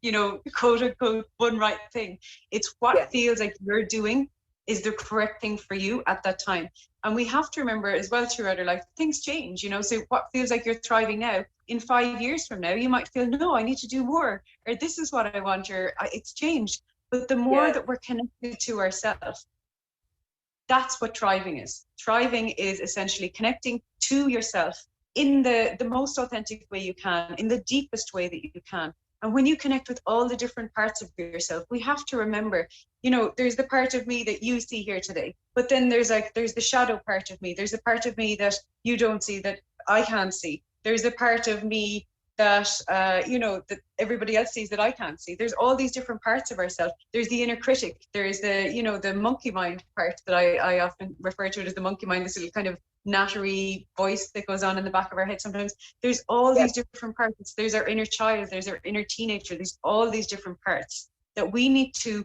S2: quote unquote, one right thing. It's what feels like you're doing is the correct thing for you at that time. And we have to remember as well, throughout our life, things change, so what feels like you're thriving now, in 5 years from now, you might feel, no, I need to do more, or this is what I want, or it's changed. But the more that we're connected to ourselves, that's what thriving is. Thriving is essentially connecting to yourself in the most authentic way you can, in the deepest way that you can. And when you connect with all the different parts of yourself, we have to remember, there's the part of me that you see here today, but then there's the shadow part of me. There's the part of me that you don't see, that I can't see. There's the part of me that, that everybody else sees that I can't see. There's all these different parts of ourselves. There's the inner critic. There's the monkey mind part that I often refer to it as the monkey mind, this little kind of nattery voice that goes on in the back of our head sometimes. There's all these different parts. There's our inner child, there's our inner teenager, there's all these different parts that we need to,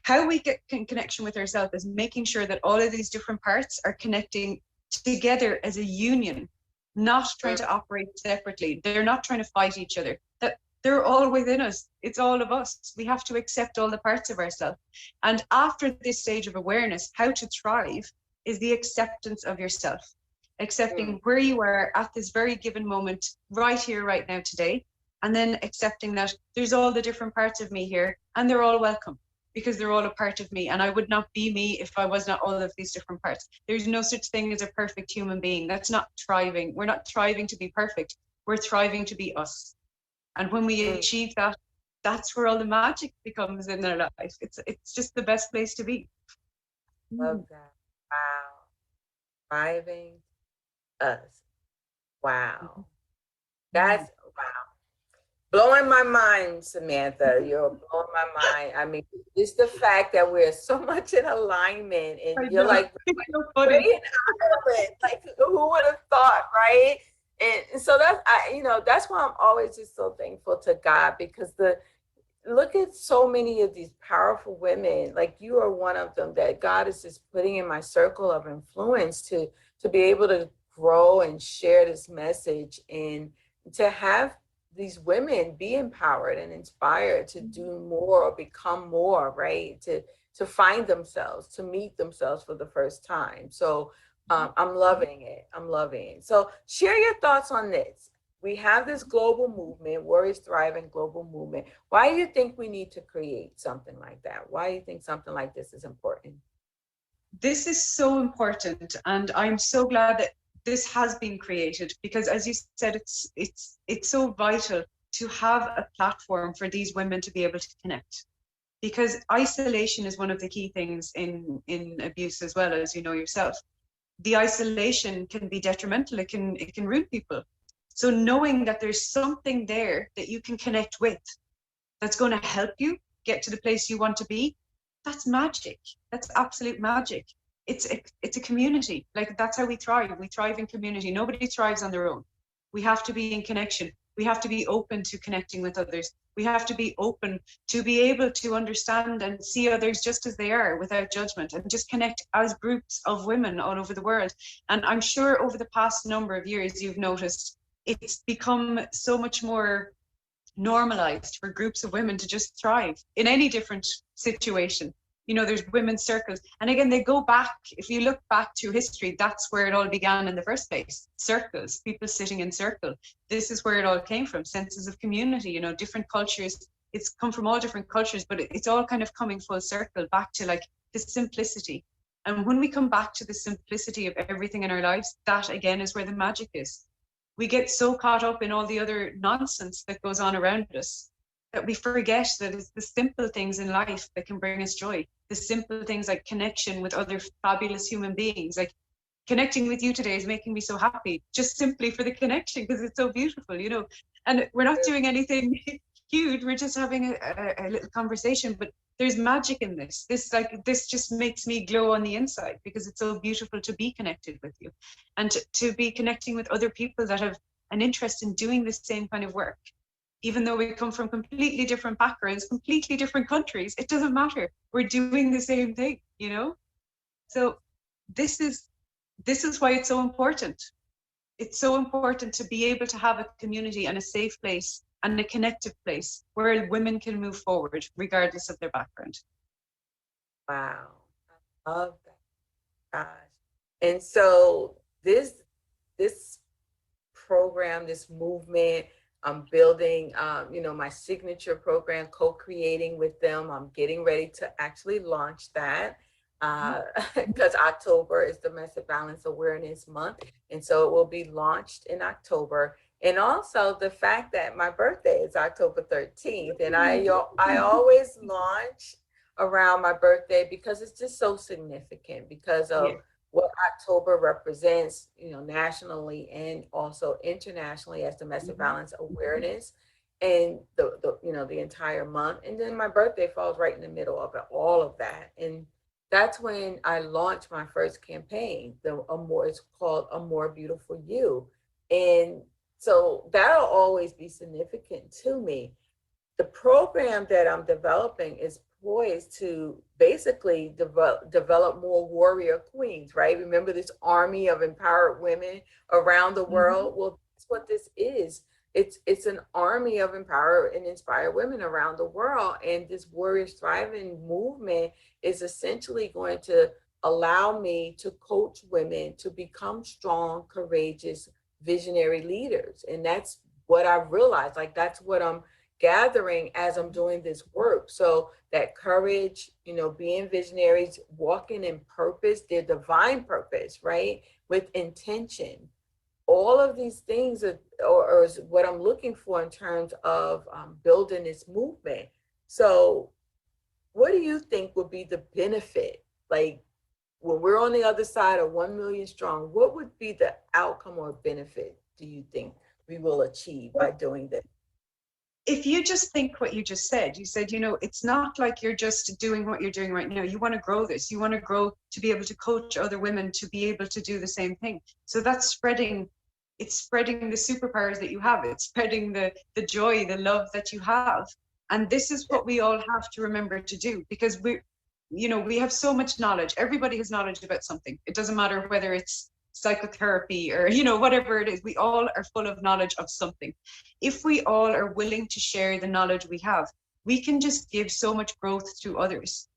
S2: how we get in connection with ourselves is making sure that all of these different parts are connecting together as a union, not trying to operate separately. They're not trying to fight each other. That they're all within us. It's all of us. We have to accept all the parts of ourselves. And after this stage of awareness, how to thrive is the acceptance of yourself, accepting where you are at this very given moment, right here, right now, today, and then accepting that there's all the different parts of me here, and they're all welcome because they're all a part of me, and I would not be me if I was not all of these different parts. There's no such thing as a perfect human being. That's not thriving. We're not thriving to be perfect. We're thriving to be us. And when we achieve that, that's where all the magic becomes in their life. It's just the best place to be.
S1: Love that. Wow. Thriving us.
S2: Mhm.
S1: Wow.
S2: Mm.
S1: That's wow. Blowing my mind, Samantha. You're blowing my mind. I mean, just the fact that we're so much in alignment and
S2: I
S1: you're
S2: know.
S1: like
S2: It's so
S1: way
S2: funny.
S1: in Ireland. Like, who would have thought, right? And so that's that's why I'm always just so thankful to God, because the look at so many of these powerful women, like you are one of them, that God is just putting in my circle of influence to be able to grow and share this message, and to have these women be empowered and inspired to do more or become more, right? To find themselves, to meet themselves for the first time. So I'm loving it. I'm loving it. So share your thoughts on this. We have this global movement, Warriors Thriving global movement. Why do you think we need to create something like that? Why do you think something like this is important?
S2: This is so important, and I'm so glad that this has been created, because as you said, it's so vital to have a platform for these women to be able to connect, because isolation is one of the key things in abuse, as well, as you know yourself. The isolation can be detrimental. It can ruin people. So knowing that there's something there that you can connect with, that's going to help you get to the place you want to be, that's magic. That's absolute magic. It's a community. Like, that's how we thrive. We thrive in community. Nobody thrives on their own. We have to be in connection. We have to be open to connecting with others. We have to be open to be able to understand and see others just as they are, without judgment, and just connect as groups of women all over the world. And I'm sure over the past number of years, you've noticed it's become so much more normalized for groups of women to just thrive in any different situation. There's women's circles. And again, they go back, if you look back through history, that's where it all began in the first place. Circles, people sitting in circle. This is where it all came from. Senses of community, different cultures. It's come from all different cultures, but it's all kind of coming full circle back to like the simplicity. And when we come back to the simplicity of everything in our lives, that again is where the magic is. We get so caught up in all the other nonsense that goes on around us that we forget that it's the simple things in life that can bring us joy. The simple things like connection with other fabulous human beings. Like, connecting with you today is making me so happy, just simply for the connection, because it's so beautiful. And we're not doing anything huge. We're just having a little conversation, but there's magic in this. This just makes me glow on the inside, because it's so beautiful to be connected with you, and to be connecting with other people that have an interest in doing the same kind of work. Even though we come from completely different backgrounds, completely different countries, it doesn't matter. We're doing the same thing. So this is this is why it's so important. It's so important to be able to have a community and a safe place and a connective place where women can move forward regardless of their background.
S1: Wow. I love that. Gosh. And so this program, this movement, I'm building my signature program, co-creating with them. I'm getting ready to actually launch that, because October is Domestic Violence Awareness Month. And so it will be launched in October. And also the fact that my birthday is October 13th. And I always launch around my birthday, because it's just so significant, because
S2: Yeah.
S1: of what October represents, nationally and also internationally, as domestic violence awareness, and the entire month. And then my birthday falls right in the middle of it, all of that. And that's when I launched my first campaign, it's called A More Beautiful You. And so that'll always be significant to me. The program that I'm developing is poised to basically develop more warrior queens, right? Remember this army of empowered women around the
S2: Mm-hmm.
S1: world? Well, that's what this is. It's an army of empowered and inspired women around the world. And this Warriors Thriving movement is essentially going to allow me to coach women to become strong, courageous, visionary leaders. And that's what I've realized. Like, that's what I'm gathering as I'm doing this work. So that courage, being visionaries, walking in purpose, their divine purpose, right? With intention. All of these things or is what I'm looking for in terms of building this movement. So what do you think would be the benefit? Like, when we're on the other side of 1 million strong, what would be the outcome or benefit do you think we will achieve by doing this?
S2: If you just think what you said, it's not like you're just doing what you're doing right now. You want to grow this. You want to grow to be able to coach other women to be able to do the same thing. So that's spreading, it's spreading the superpowers that you have. It's spreading the joy, the love that you have. And this is what we all have to remember to do, because we have so much knowledge. Everybody has knowledge about something. It doesn't matter whether it's psychotherapy or whatever it is. We all are full of knowledge of something. If we all are willing to share the knowledge we have, we can just give so much growth to others.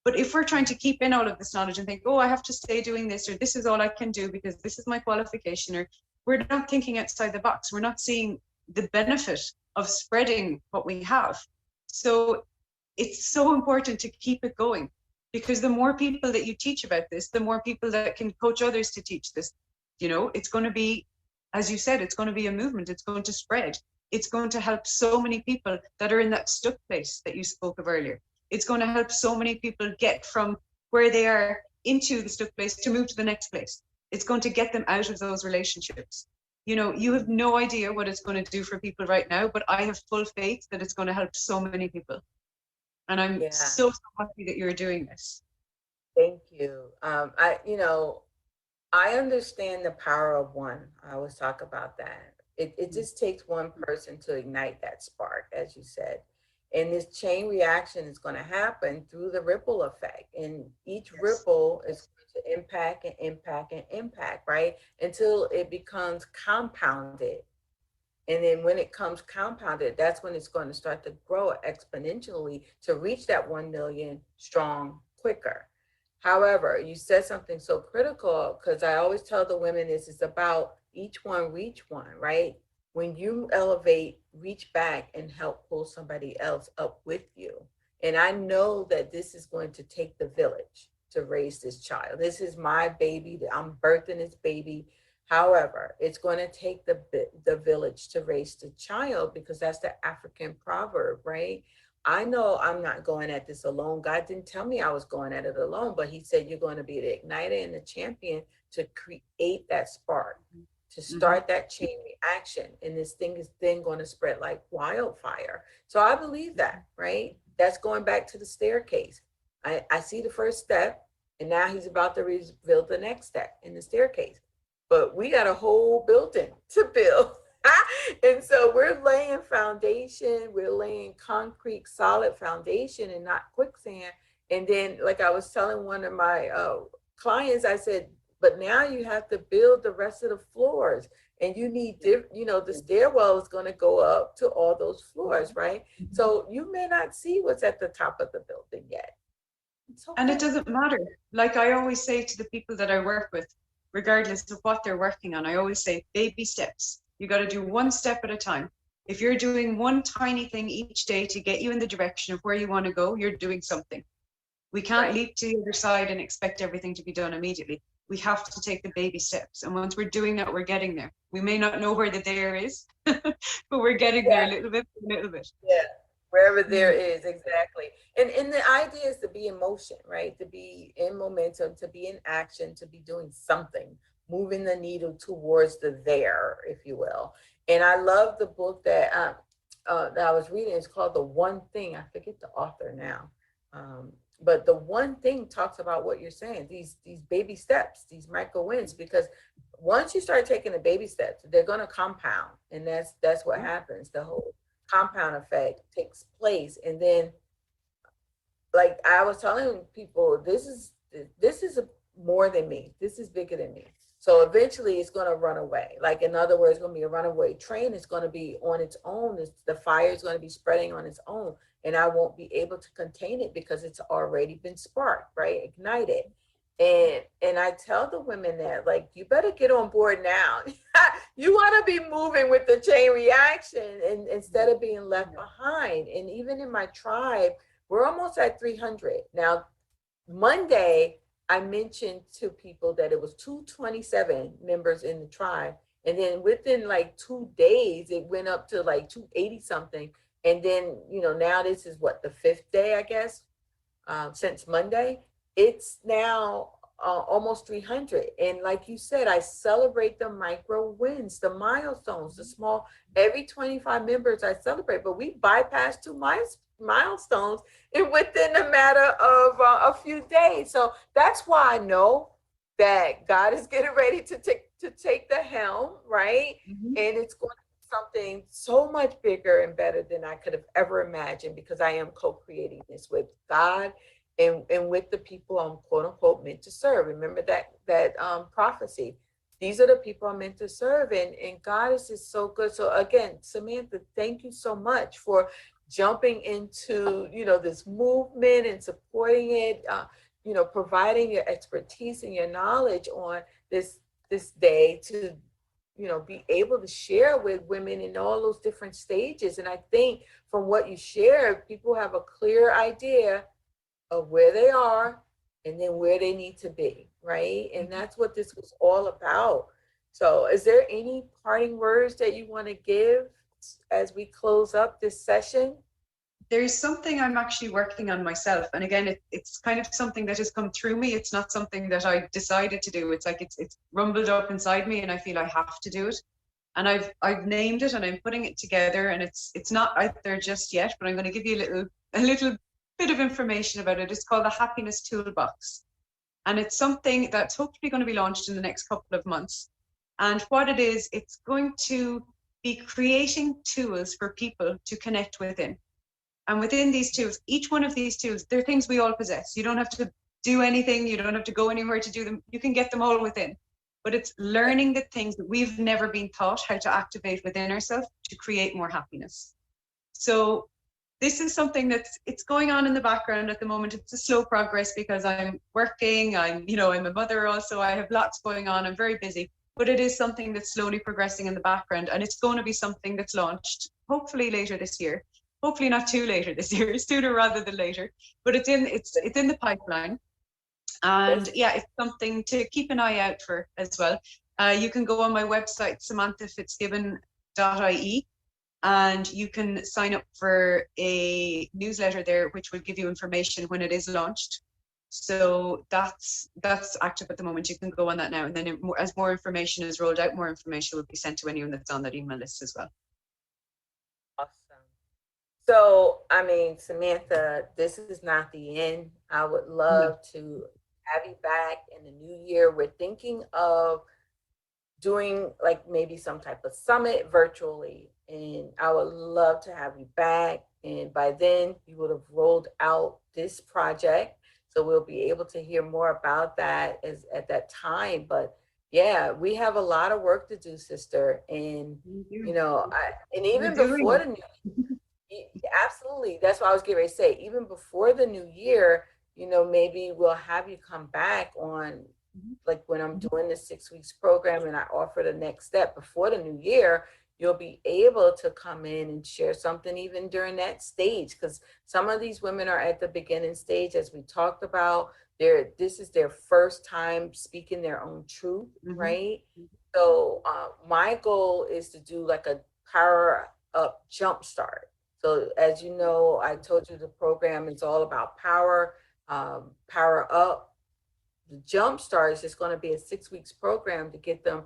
S2: But if we're trying to keep in all of this knowledge and think, oh, I have to stay doing this, or this is all I can do because this is my qualification, or we're not thinking outside the box, we're not seeing the benefit of spreading what we have. So it's so important to keep it going, because the more people that you teach about this, the more people that can coach others to teach this. It's going to be, as you said, it's going to be a movement. It's going to spread. It's going to help so many people that are in that stuck place that you spoke of earlier. It's going to help so many people get from where they are into the stuck place to move to the next place. It's going to get them out of those relationships. You have no idea what it's going to do for people right now, but I have full faith that it's going to help so many people. And I'm so happy that you're doing this.
S1: Thank you. I understand the power of one. I always talk about that. It just takes one person to ignite that spark, as you said. And this chain reaction is going to happen through the ripple effect. And each ripple is going to impact and impact and impact, right? Until it becomes compounded. And then when it comes compounded, that's when it's going to start to grow exponentially to reach that 1 million strong quicker. However, you said something so critical, because I always tell the women this is about each one reach one, right? When you elevate, reach back and help pull somebody else up with you. And I know that this is going to take the village to raise this child. This is my baby. I'm birthing this baby. However, it's going to take the village to raise the child, because that's the African proverb, right? I know I'm not going at this alone. God didn't tell me I was going at it alone, but he said you're going to be the igniter and the champion to create that spark, to start that chain reaction. And this thing is then going to spread like wildfire. So I believe that, right? That's going back to the staircase. I see the first step, and now he's about to reveal the next step in the staircase. But we got a whole building to build. And so we're laying foundation, we're laying concrete, solid foundation and not quicksand. And then, like I was telling one of my clients, I said, but now you have to build the rest of the floors, and you need, the stairwell is going to go up to all those floors, right? So you may not see what's at the top of the building yet.
S2: Okay. And it doesn't matter. Like I always say to the people that I work with, regardless of what they're working on, I always say baby steps. You got to do one step at a time. If you're doing one tiny thing each day to get you in the direction of where you want to go, you're doing something. We can't leap to the other side and expect everything to be done immediately. We have to take the baby steps. And once we're doing that, we're getting there. We may not know where the there is, but we're getting there a little bit.
S1: Yeah, wherever there is, exactly. And the idea is to be in motion, right? To be in momentum, to be in action, to be doing something, moving the needle towards the there, if you will. And I love the book that I was reading. It's called The One Thing. I forget the author now. But The One Thing talks about what you're saying, these baby steps, these micro wins, because once you start taking the baby steps, they're going to compound. And that's what happens. The whole compound effect takes place. And then, like I was telling people, this is more than me. This is bigger than me. So eventually it's going to run away. Like, in other words, it's going to be a runaway train. It's going to be on its own. The fire is going to be spreading on its own. And I won't be able to contain it because it's already been sparked, right? Ignited. And I tell the women that, like, you better get on board now. You want to be moving with the chain reaction and instead of being left behind. And even in my tribe, we're almost at 300. Now, Monday, I mentioned to people that it was 227 members in the tribe. And then within like 2 days, it went up to like 280 something. And then, now this is what, the 5th day, I guess, since Monday. It's now almost 300. And like you said, I celebrate the micro wins, the milestones, the small, every 25 members I celebrate, but we bypassed two milestones within a matter of a few days. So that's why I know that God is getting ready to take the helm, right?
S2: Mhm.
S1: And it's going to be something so much bigger and better than I could have ever imagined, because I am co-creating this with God and with the people I'm quote unquote meant to serve. Remember that prophecy. These are the people I'm meant to serve, and God is just so good. So again, Samantha, thank you so much for jumping into this movement and supporting it. Providing your expertise and your knowledge on this day to be able to share with women in all those different stages. And I think from what you shared, people have a clear idea of where they are and then where they need to be, right? And that's what this was all about. So is there any parting words that you want to give as we close up this session?
S2: There's something I'm actually working on myself. And again, it's kind of something that has come through me. It's not something that I decided to do. It's like it's rumbled up inside me and I feel I have to do it. And I've named it and I'm putting it together, and it's not out there just yet, but I'm going to give you a little bit of information about it. It's called the Happiness Toolbox. And it's something that's hopefully going to be launched in the next couple of months. And what it is, it's going to be creating tools for people to connect within. And within these tools, each one of these tools, they're things we all possess. You don't have to do anything. You don't have to go anywhere to do them. You can get them all within. But it's learning the things that we've never been taught how to activate within ourselves to create more happiness. So this is something it's going on in the background at the moment. It's a slow progress because I'm working. I'm a mother also. I have lots going on. I'm very busy. But it is something that's slowly progressing in the background. And it's going to be something that's launched hopefully later this year. Hopefully not too later this year, sooner rather than later. But it's in the pipeline. And yeah, it's something to keep an eye out for as well. You can go on my website, samanthafitzgibbon.ie, and you can sign up for a newsletter there, which will give you information when it is launched. So that's active at the moment. You can go on that now, and then as more information is rolled out, more information will be sent to anyone that's on that email list as well.
S1: Awesome. So, I mean, Samantha, this is not the end. I would love to have you back in the new year. We're thinking of doing like maybe some type of summit virtually, and I would love to have you back. And by then, you would have rolled out this project, so we'll be able to hear more about that at that time. But yeah, we have a lot of work to do, sister. And and even before the new absolutely. That's what I was getting ready to say. Even before the new year, maybe we'll have you come back on, like when I'm doing the 6 weeks program and I offer the next step before the new year, you'll be able to come in and share something even during that stage. Because some of these women are at the beginning stage, as we talked about. This is their first time speaking their own truth, right? So my goal is to do like a power up jump start. So as you know, I told you the program is all about power, power up. The jump start is just going to be a 6 weeks program to get them,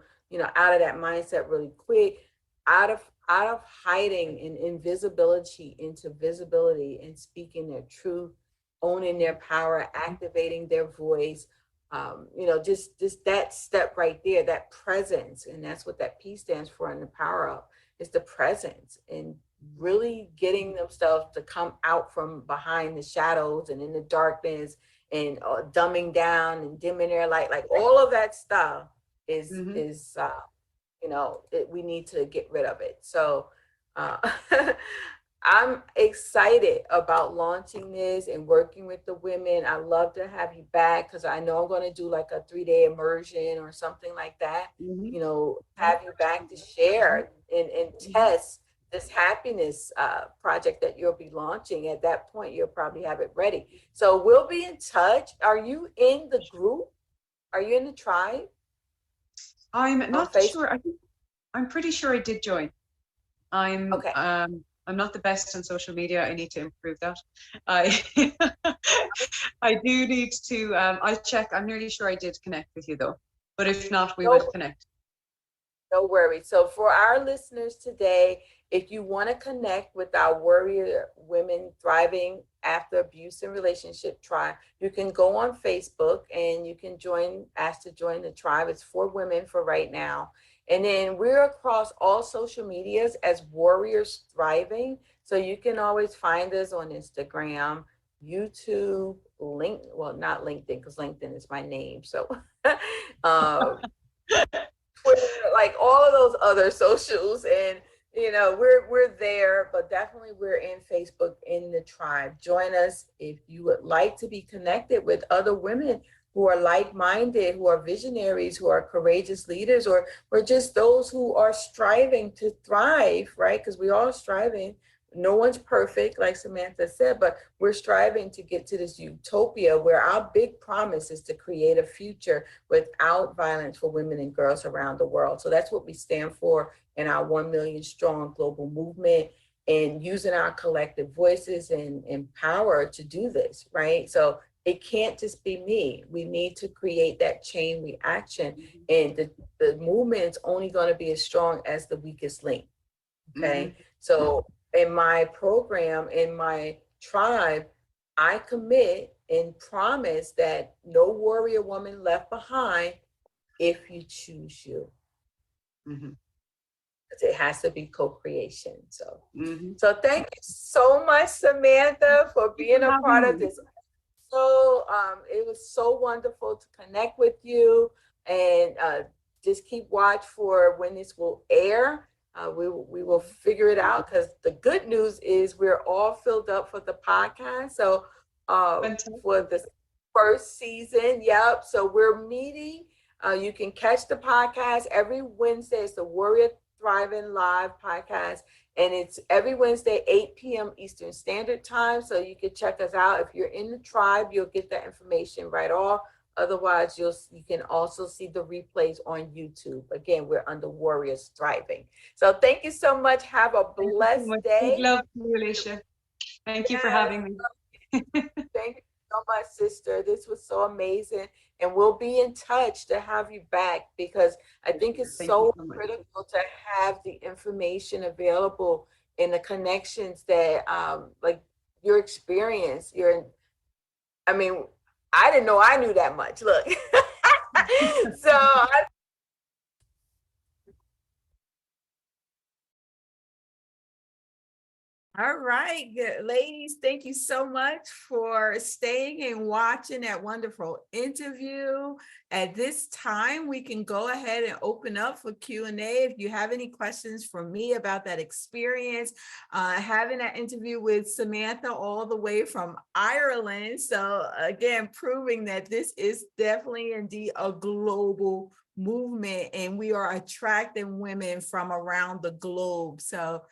S1: out of that mindset really quick, out of hiding and invisibility into visibility and speaking their truth, owning their power, activating their voice. Just that step right there, that presence, and that's what that P stands for in the power up, is the presence, and really getting themselves to come out from behind the shadows and in the darkness, and dumbing down and dimming their light, like all of that stuff is we need to get rid of it. So I'm excited about launching this and working with the women. I love to have you back, because I know I'm going to do like a 3-day immersion or something like that. Have you back to share and test this happiness project that you'll be launching. At that point, you'll probably have it ready. So we'll be in touch. Are you in the group? Are you in the tribe?
S2: I'm not sure. I'm pretty sure I did join.
S1: Okay.
S2: I'm not the best on social media. I need to improve that. I do need to, I'll check. I'm nearly sure I did connect with you though. But if not, we will
S1: No,
S2: connect.
S1: no worries. So for our listeners today, if you want to connect with our Warrior Women Thriving After Abuse and Relationship Tribe, you can go on Facebook and you can ask to join the tribe. It's for women for right now. And then we're across all social medias as Warriors Thriving. So you can always find us on Instagram, YouTube, well, not LinkedIn, because LinkedIn is my name. So Twitter, like all of those other socials, and we're there, but definitely we're in Facebook in the tribe. Join us if you would like to be connected with other women who are like-minded, who are visionaries, who are courageous leaders, or just those who are striving to thrive, right? Because we all striving. No one's perfect, like Samantha said, but we're striving to get to this utopia where our big promise is to create a future without violence for women and girls around the world. So that's what we stand for in our 1 million strong global movement, and using our collective voices and power to do this, right? So it can't just be me. We need to create that chain reaction, and the movement is only going to be as strong as the weakest link. Okay. So in my program, in my tribe, I commit and promise that no warrior woman left behind if you choose you. Because it has to be co-creation. So, so thank you so much, Samantha, for being a part of this. So it was so wonderful to connect with you, and just keep watch for when this will air. We will figure it out, because the good news is we're all filled up for the podcast. So for the first season, yep. So we're meeting. You can catch the podcast every Wednesday. It's the Warrior Thriving Live podcast, and it's every Wednesday, 8 p.m. Eastern Standard Time. So you can check us out. If you're in the tribe, you'll get that information right off. Otherwise, you can also see the replays on YouTube. Again, we're under Warriors Thriving. So thank you so much. Have a blessed day.
S2: Good love to you, Alaysha. Thank you for having me.
S1: Thank you so much, sister. This was so amazing. And we'll be in touch to have you back, because I think it's so critical to have the information available and the connections that, like your experience, I mean, I didn't know I knew that much. Look. So all right, good ladies, thank you so much for staying and watching that wonderful interview. At this time, we can go ahead and open up for Q&A. If you have any questions for me about that experience, having that interview with Samantha all the way from Ireland. So again, proving that this is definitely indeed a global movement, and we are attracting women from around the globe. So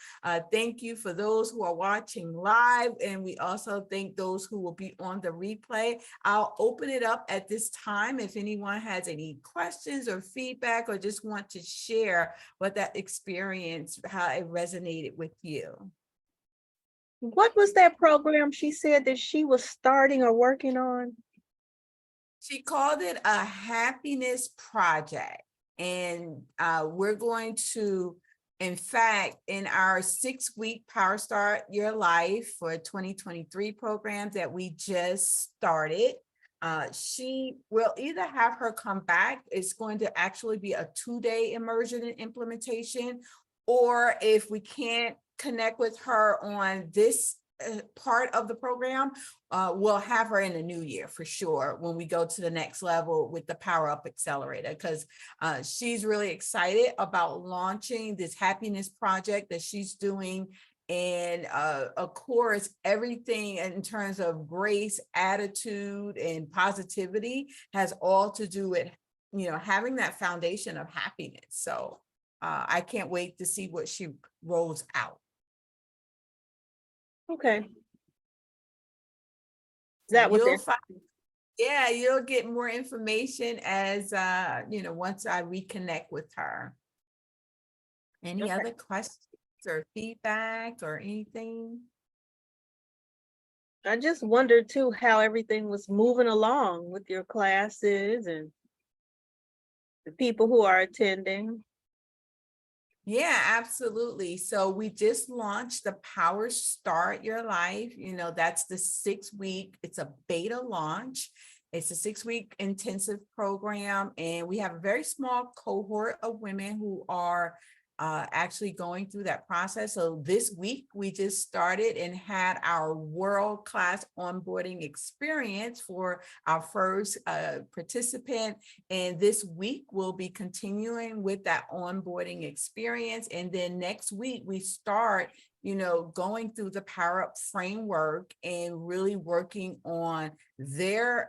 S1: thank you for those who are watching live, and we also thank those who will be on the replay. I'll open it up at this time if anyone has any questions or feedback, or just want to share what that experience, how it resonated with you.
S3: What was that program she said that she was starting or working on?
S1: She called it a happiness project. And we're going to, in fact, in our 6-week Power Start Your Life for 2023 program that we just started, she will either have her come back. It's going to actually be a 2-day immersion and implementation, or if we can't connect with her on this part of the program, we'll have her in the new year for sure when we go to the next level with the Power Up Accelerator, because she's really excited about launching this happiness project that she's doing. And of course, everything in terms of grace, attitude, and positivity has all to do with, having that foundation of happiness. So I can't wait to see what she rolls out.
S3: Okay. That was it.
S1: Yeah, you'll get more information as once I reconnect with her. Any other questions or feedback or anything?
S3: I just wondered too how everything was moving along with your classes and the people who are attending.
S1: Yeah, absolutely. So we just launched the Power Start Your Life. That's the 6 week, it's a beta launch. It's a 6 week intensive program, and we have a very small cohort of women who are actually going through that process. So this week we just started and had our world-class onboarding experience for our first participant. And this week we'll be continuing with that onboarding experience. And then next week we start going through the Power Up framework and really working on their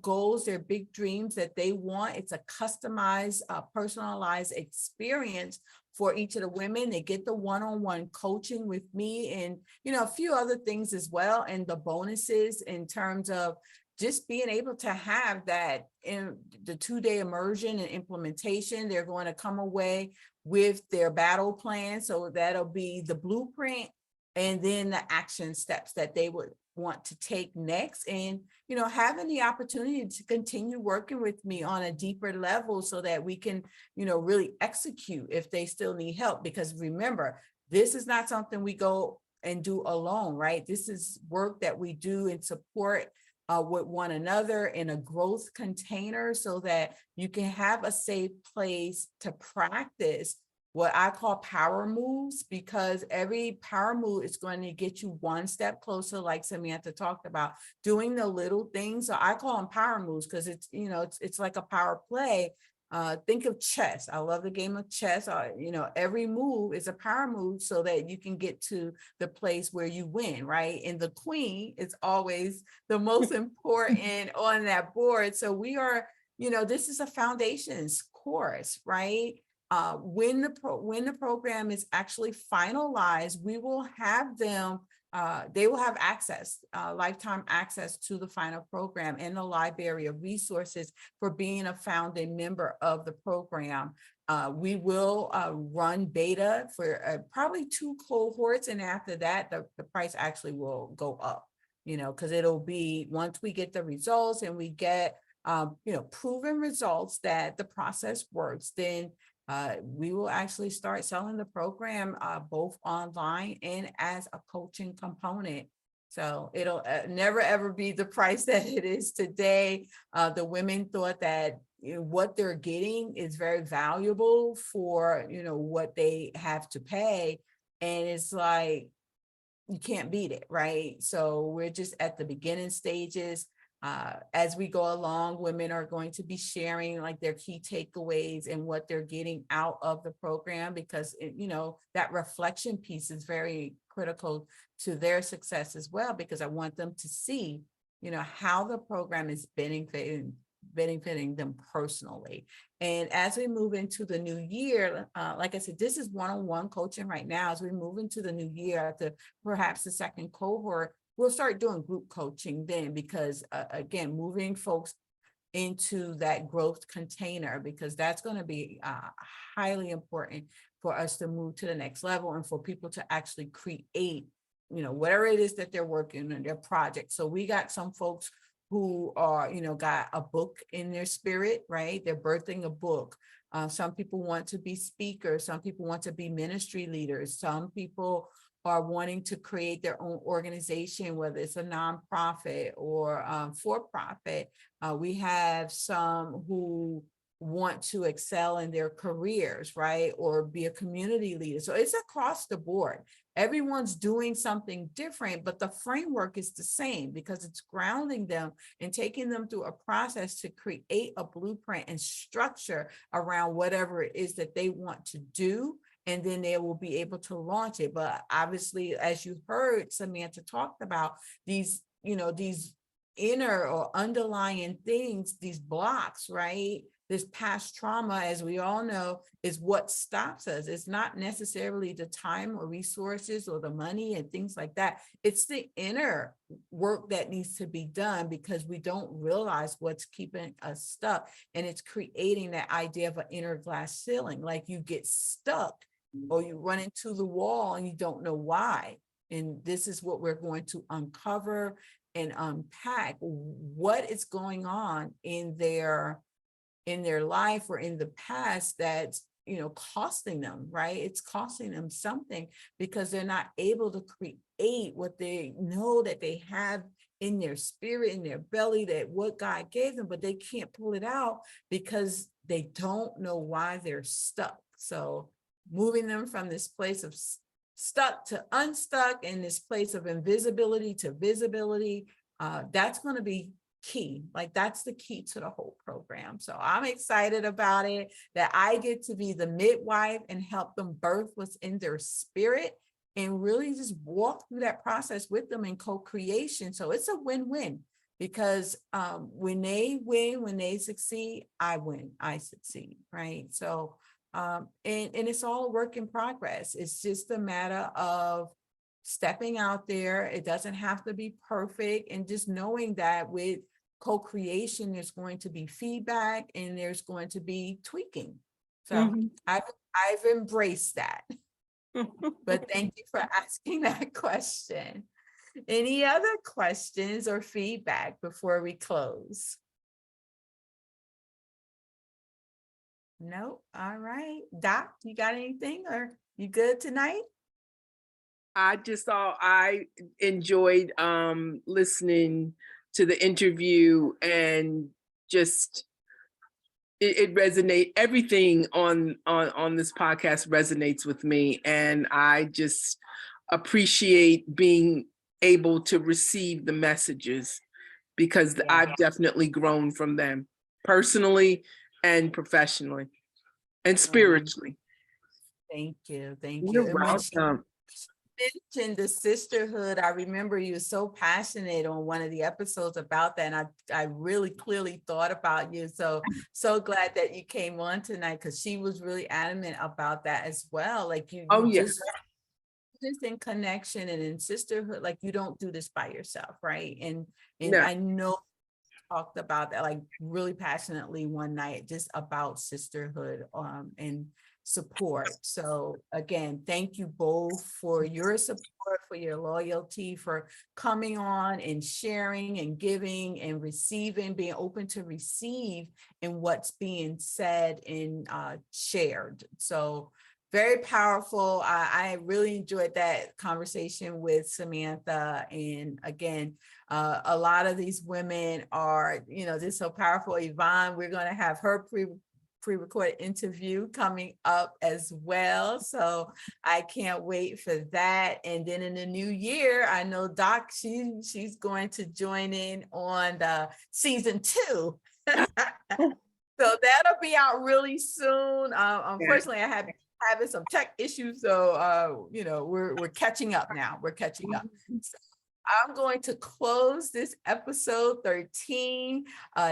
S1: goals, their big dreams that they want. It's a customized, personalized experience for each of the women. They get the one-on-one coaching with me and, a few other things as well. And the bonuses in terms of just being able to have that in the 2-day immersion and implementation. They're going to come away with their battle plan. So that'll be the blueprint and then the action steps that they would want to take next. And, having the opportunity to continue working with me on a deeper level so that we can, really execute if they still need help. Because remember, this is not something we go and do alone, right? This is work that we do in support with one another in a growth container so that you can have a safe place to practice what I call power moves, because every power move is going to get you one step closer, like Samantha talked about, doing the little things. So I call them power moves because it's like a power play. Think of chess. I love the game of chess. Every move is a power move so that you can get to the place where you win, right? And the queen is always the most important on that board. So we are, this is a foundations course, right? When the program is actually finalized, we will have them, they will have access, lifetime access to the final program and the library of resources for being a founding member of the program. We will run beta for probably 2 cohorts, and after that, the price actually will go up, because it'll be, once we get the results and we get, proven results that the process works, then we will actually start selling the program both online and as a coaching component. So it'll never, ever be the price that it is today. The women thought that what they're getting is very valuable for, what they have to pay. And it's like, you can't beat it, right? So we're just at the beginning stages. As we go along, women are going to be sharing like their key takeaways and what they're getting out of the program, because that reflection piece is very critical to their success as well, because I want them to see, how the program is benefiting them personally. And as we move into the new year, like I said, this is one-on-one coaching right now. As we move into the new year, after perhaps the second cohort, we'll start doing group coaching then, because again, moving folks into that growth container, because that's going to be highly important for us to move to the next level and for people to actually create, whatever it is that they're working on, their project. So we got some folks who are, got a book in their spirit, right? They're birthing a book. Some people want to be speakers. Some people want to be ministry leaders. Some people are wanting to create their own organization, whether it's a nonprofit or for-profit. We have some who want to excel in their careers, right? Or be a community leader. So it's across the board. Everyone's doing something different, but the framework is the same, because it's grounding them and taking them through a process to create a blueprint and structure around whatever it is that they want to do. And then they will be able to launch it. But obviously, as you heard Samantha talked about, these inner or underlying things, these blocks, right? This past trauma, as we all know, is what stops us. It's not necessarily the time or resources or the money and things like that. It's the inner work that needs to be done, because we don't realize what's keeping us stuck. And it's creating that idea of an inner glass ceiling, like you get stuck or you run into the wall and you don't know why. And this is what we're going to uncover and unpack what is going on in their life or in the past that's, costing them, right? It's costing them something because they're not able to create what they know that they have in their spirit, in their belly, that what God gave them, but they can't pull it out because they don't know why they're stuck. So moving them from this place of stuck to unstuck, in this place of invisibility to visibility, that's going to be key. Like, that's the key to the whole program. So I'm excited about it, that I get to be the midwife and help them birth what's in their spirit and really just walk through that process with them in co-creation. So it's a win-win, because when they win, when they succeed, I win, I succeed, right? So and it's all a work in progress. It's just a matter of stepping out there. It doesn't have to be perfect, and just knowing that with co-creation, there's going to be feedback and there's going to be tweaking. So I've embraced that. But thank you for asking that question. Any other questions or feedback before we close? No. All right. Doc, you got anything, or you good tonight?
S4: I enjoyed listening to the interview, and just it resonate, everything on this podcast resonates with me, and I just appreciate being able to receive the messages, because I've definitely grown from them personally and professionally and spiritually.
S1: Thank you. Thank you.
S4: You're
S1: And when she
S4: welcome.
S1: mentioned the sisterhood, I remember you were so passionate on one of the episodes about that, and I really clearly thought about you. So glad that you came on tonight, because she was really adamant about that as well. Like you
S4: Yes.
S1: just in connection and in sisterhood, like you don't do this by yourself, right? And
S4: No.
S1: I know talked about that like really passionately one night, just about sisterhood and support. So again, thank you both for your support, for your loyalty, for coming on and sharing and giving and receiving, being open to receive in what's being said and shared. So very powerful. I really enjoyed that conversation with Samantha. And again, a lot of these women are, just so powerful. Yvonne, we're going to have her pre-recorded interview coming up as well. So I can't wait for that. And then in the new year, I know Doc, she's going to join in on the season 2. So that'll be out really soon. Unfortunately, I have having some tech issues, so we're catching up now. We're catching up. So I'm going to close this episode 13.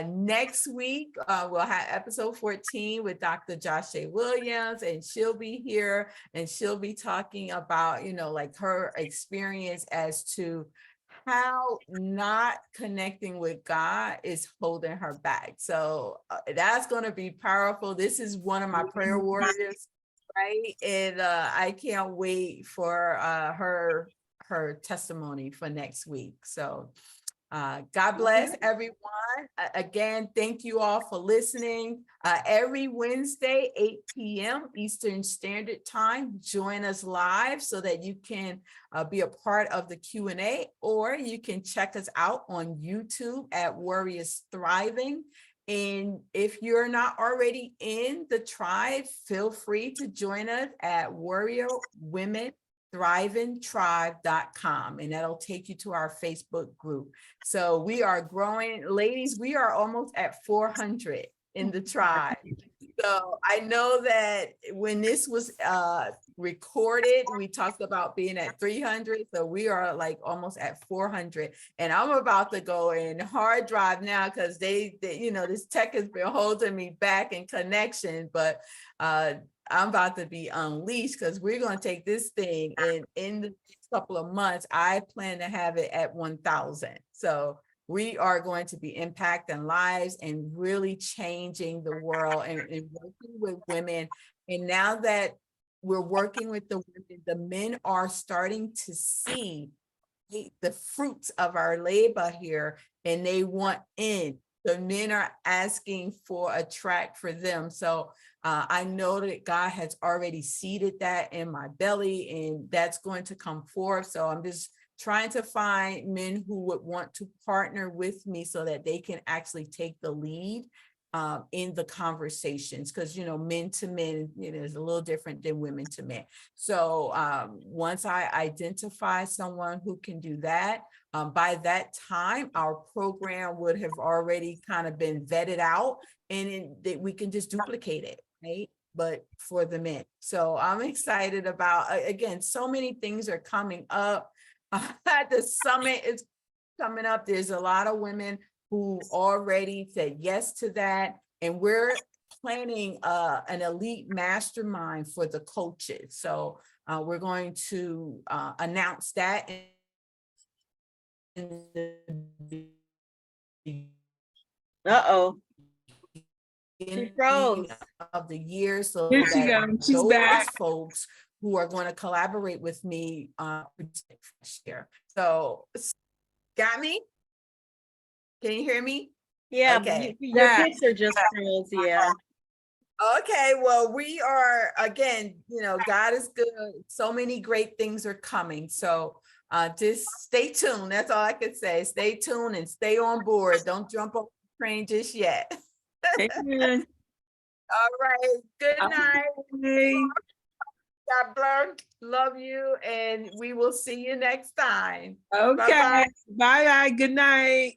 S1: Next week, we'll have episode 14 with Dr. Joshua Williams, and she'll be here and she'll be talking about, like her experience as to how not connecting with God is holding her back. So that's going to be powerful. This is one of my prayer warriors, right? And I can't wait for her testimony for next week. So God bless everyone. Again, thank you all for listening. Every Wednesday, 8 p.m. Eastern Standard Time, join us live so that you can be a part of the Q&A, or you can check us out on YouTube at Warriors Thriving. And if you're not already in the tribe, feel free to join us at Warrior Women thrivingtribe.com, and that'll take you to our Facebook group. So we are growing, ladies. We are almost at 400 in the tribe. So I know that when this was recorded, we talked about being at 300. So we are like almost at 400, and I'm about to go in hard drive now, because they this tech has been holding me back in connection, but I'm about to be unleashed, because we're going to take this thing, and in the next couple of months, I plan to have it at 1,000. So we are going to be impacting lives and really changing the world and working with women. And now that we're working with the women. The men are starting to see the fruits of our labor here, and they want in. The men are asking for a track for them. So I know that God has already seeded that in my belly, and that's going to come forth. So I'm just trying to find men who would want to partner with me so that they can actually take the lead in the conversations, because men to men is a little different than women to men. So once I identify someone who can do that, by that time our program would have already kind of been vetted out, and that we can just duplicate it, right? But for the men. So I'm excited about, again, so many things are coming up. The summit is coming up. There's a lot of women who already said yes to that. And we're planning an elite mastermind for the coaches. So we're going to announce that in the
S3: Uh-oh. She froze.
S1: of the year, so
S4: Here she
S1: that
S4: goes. She's
S1: those
S4: back.
S1: folks who are going to collaborate with me share. So got me? Can you hear me?
S3: Yeah,
S1: Okay.
S3: but your
S4: Yeah.
S3: picture just froze, yeah.
S1: Okay, well, we are, again, God is good. So many great things are coming. So just stay tuned. That's all I could say. Stay tuned and stay on board. Don't jump off the train just yet.
S3: Amen.
S1: All right. Good night.
S4: Okay.
S1: God bless. Love you. And we will see you next time.
S4: Okay.
S1: Bye-bye.
S4: Bye bye. Good night.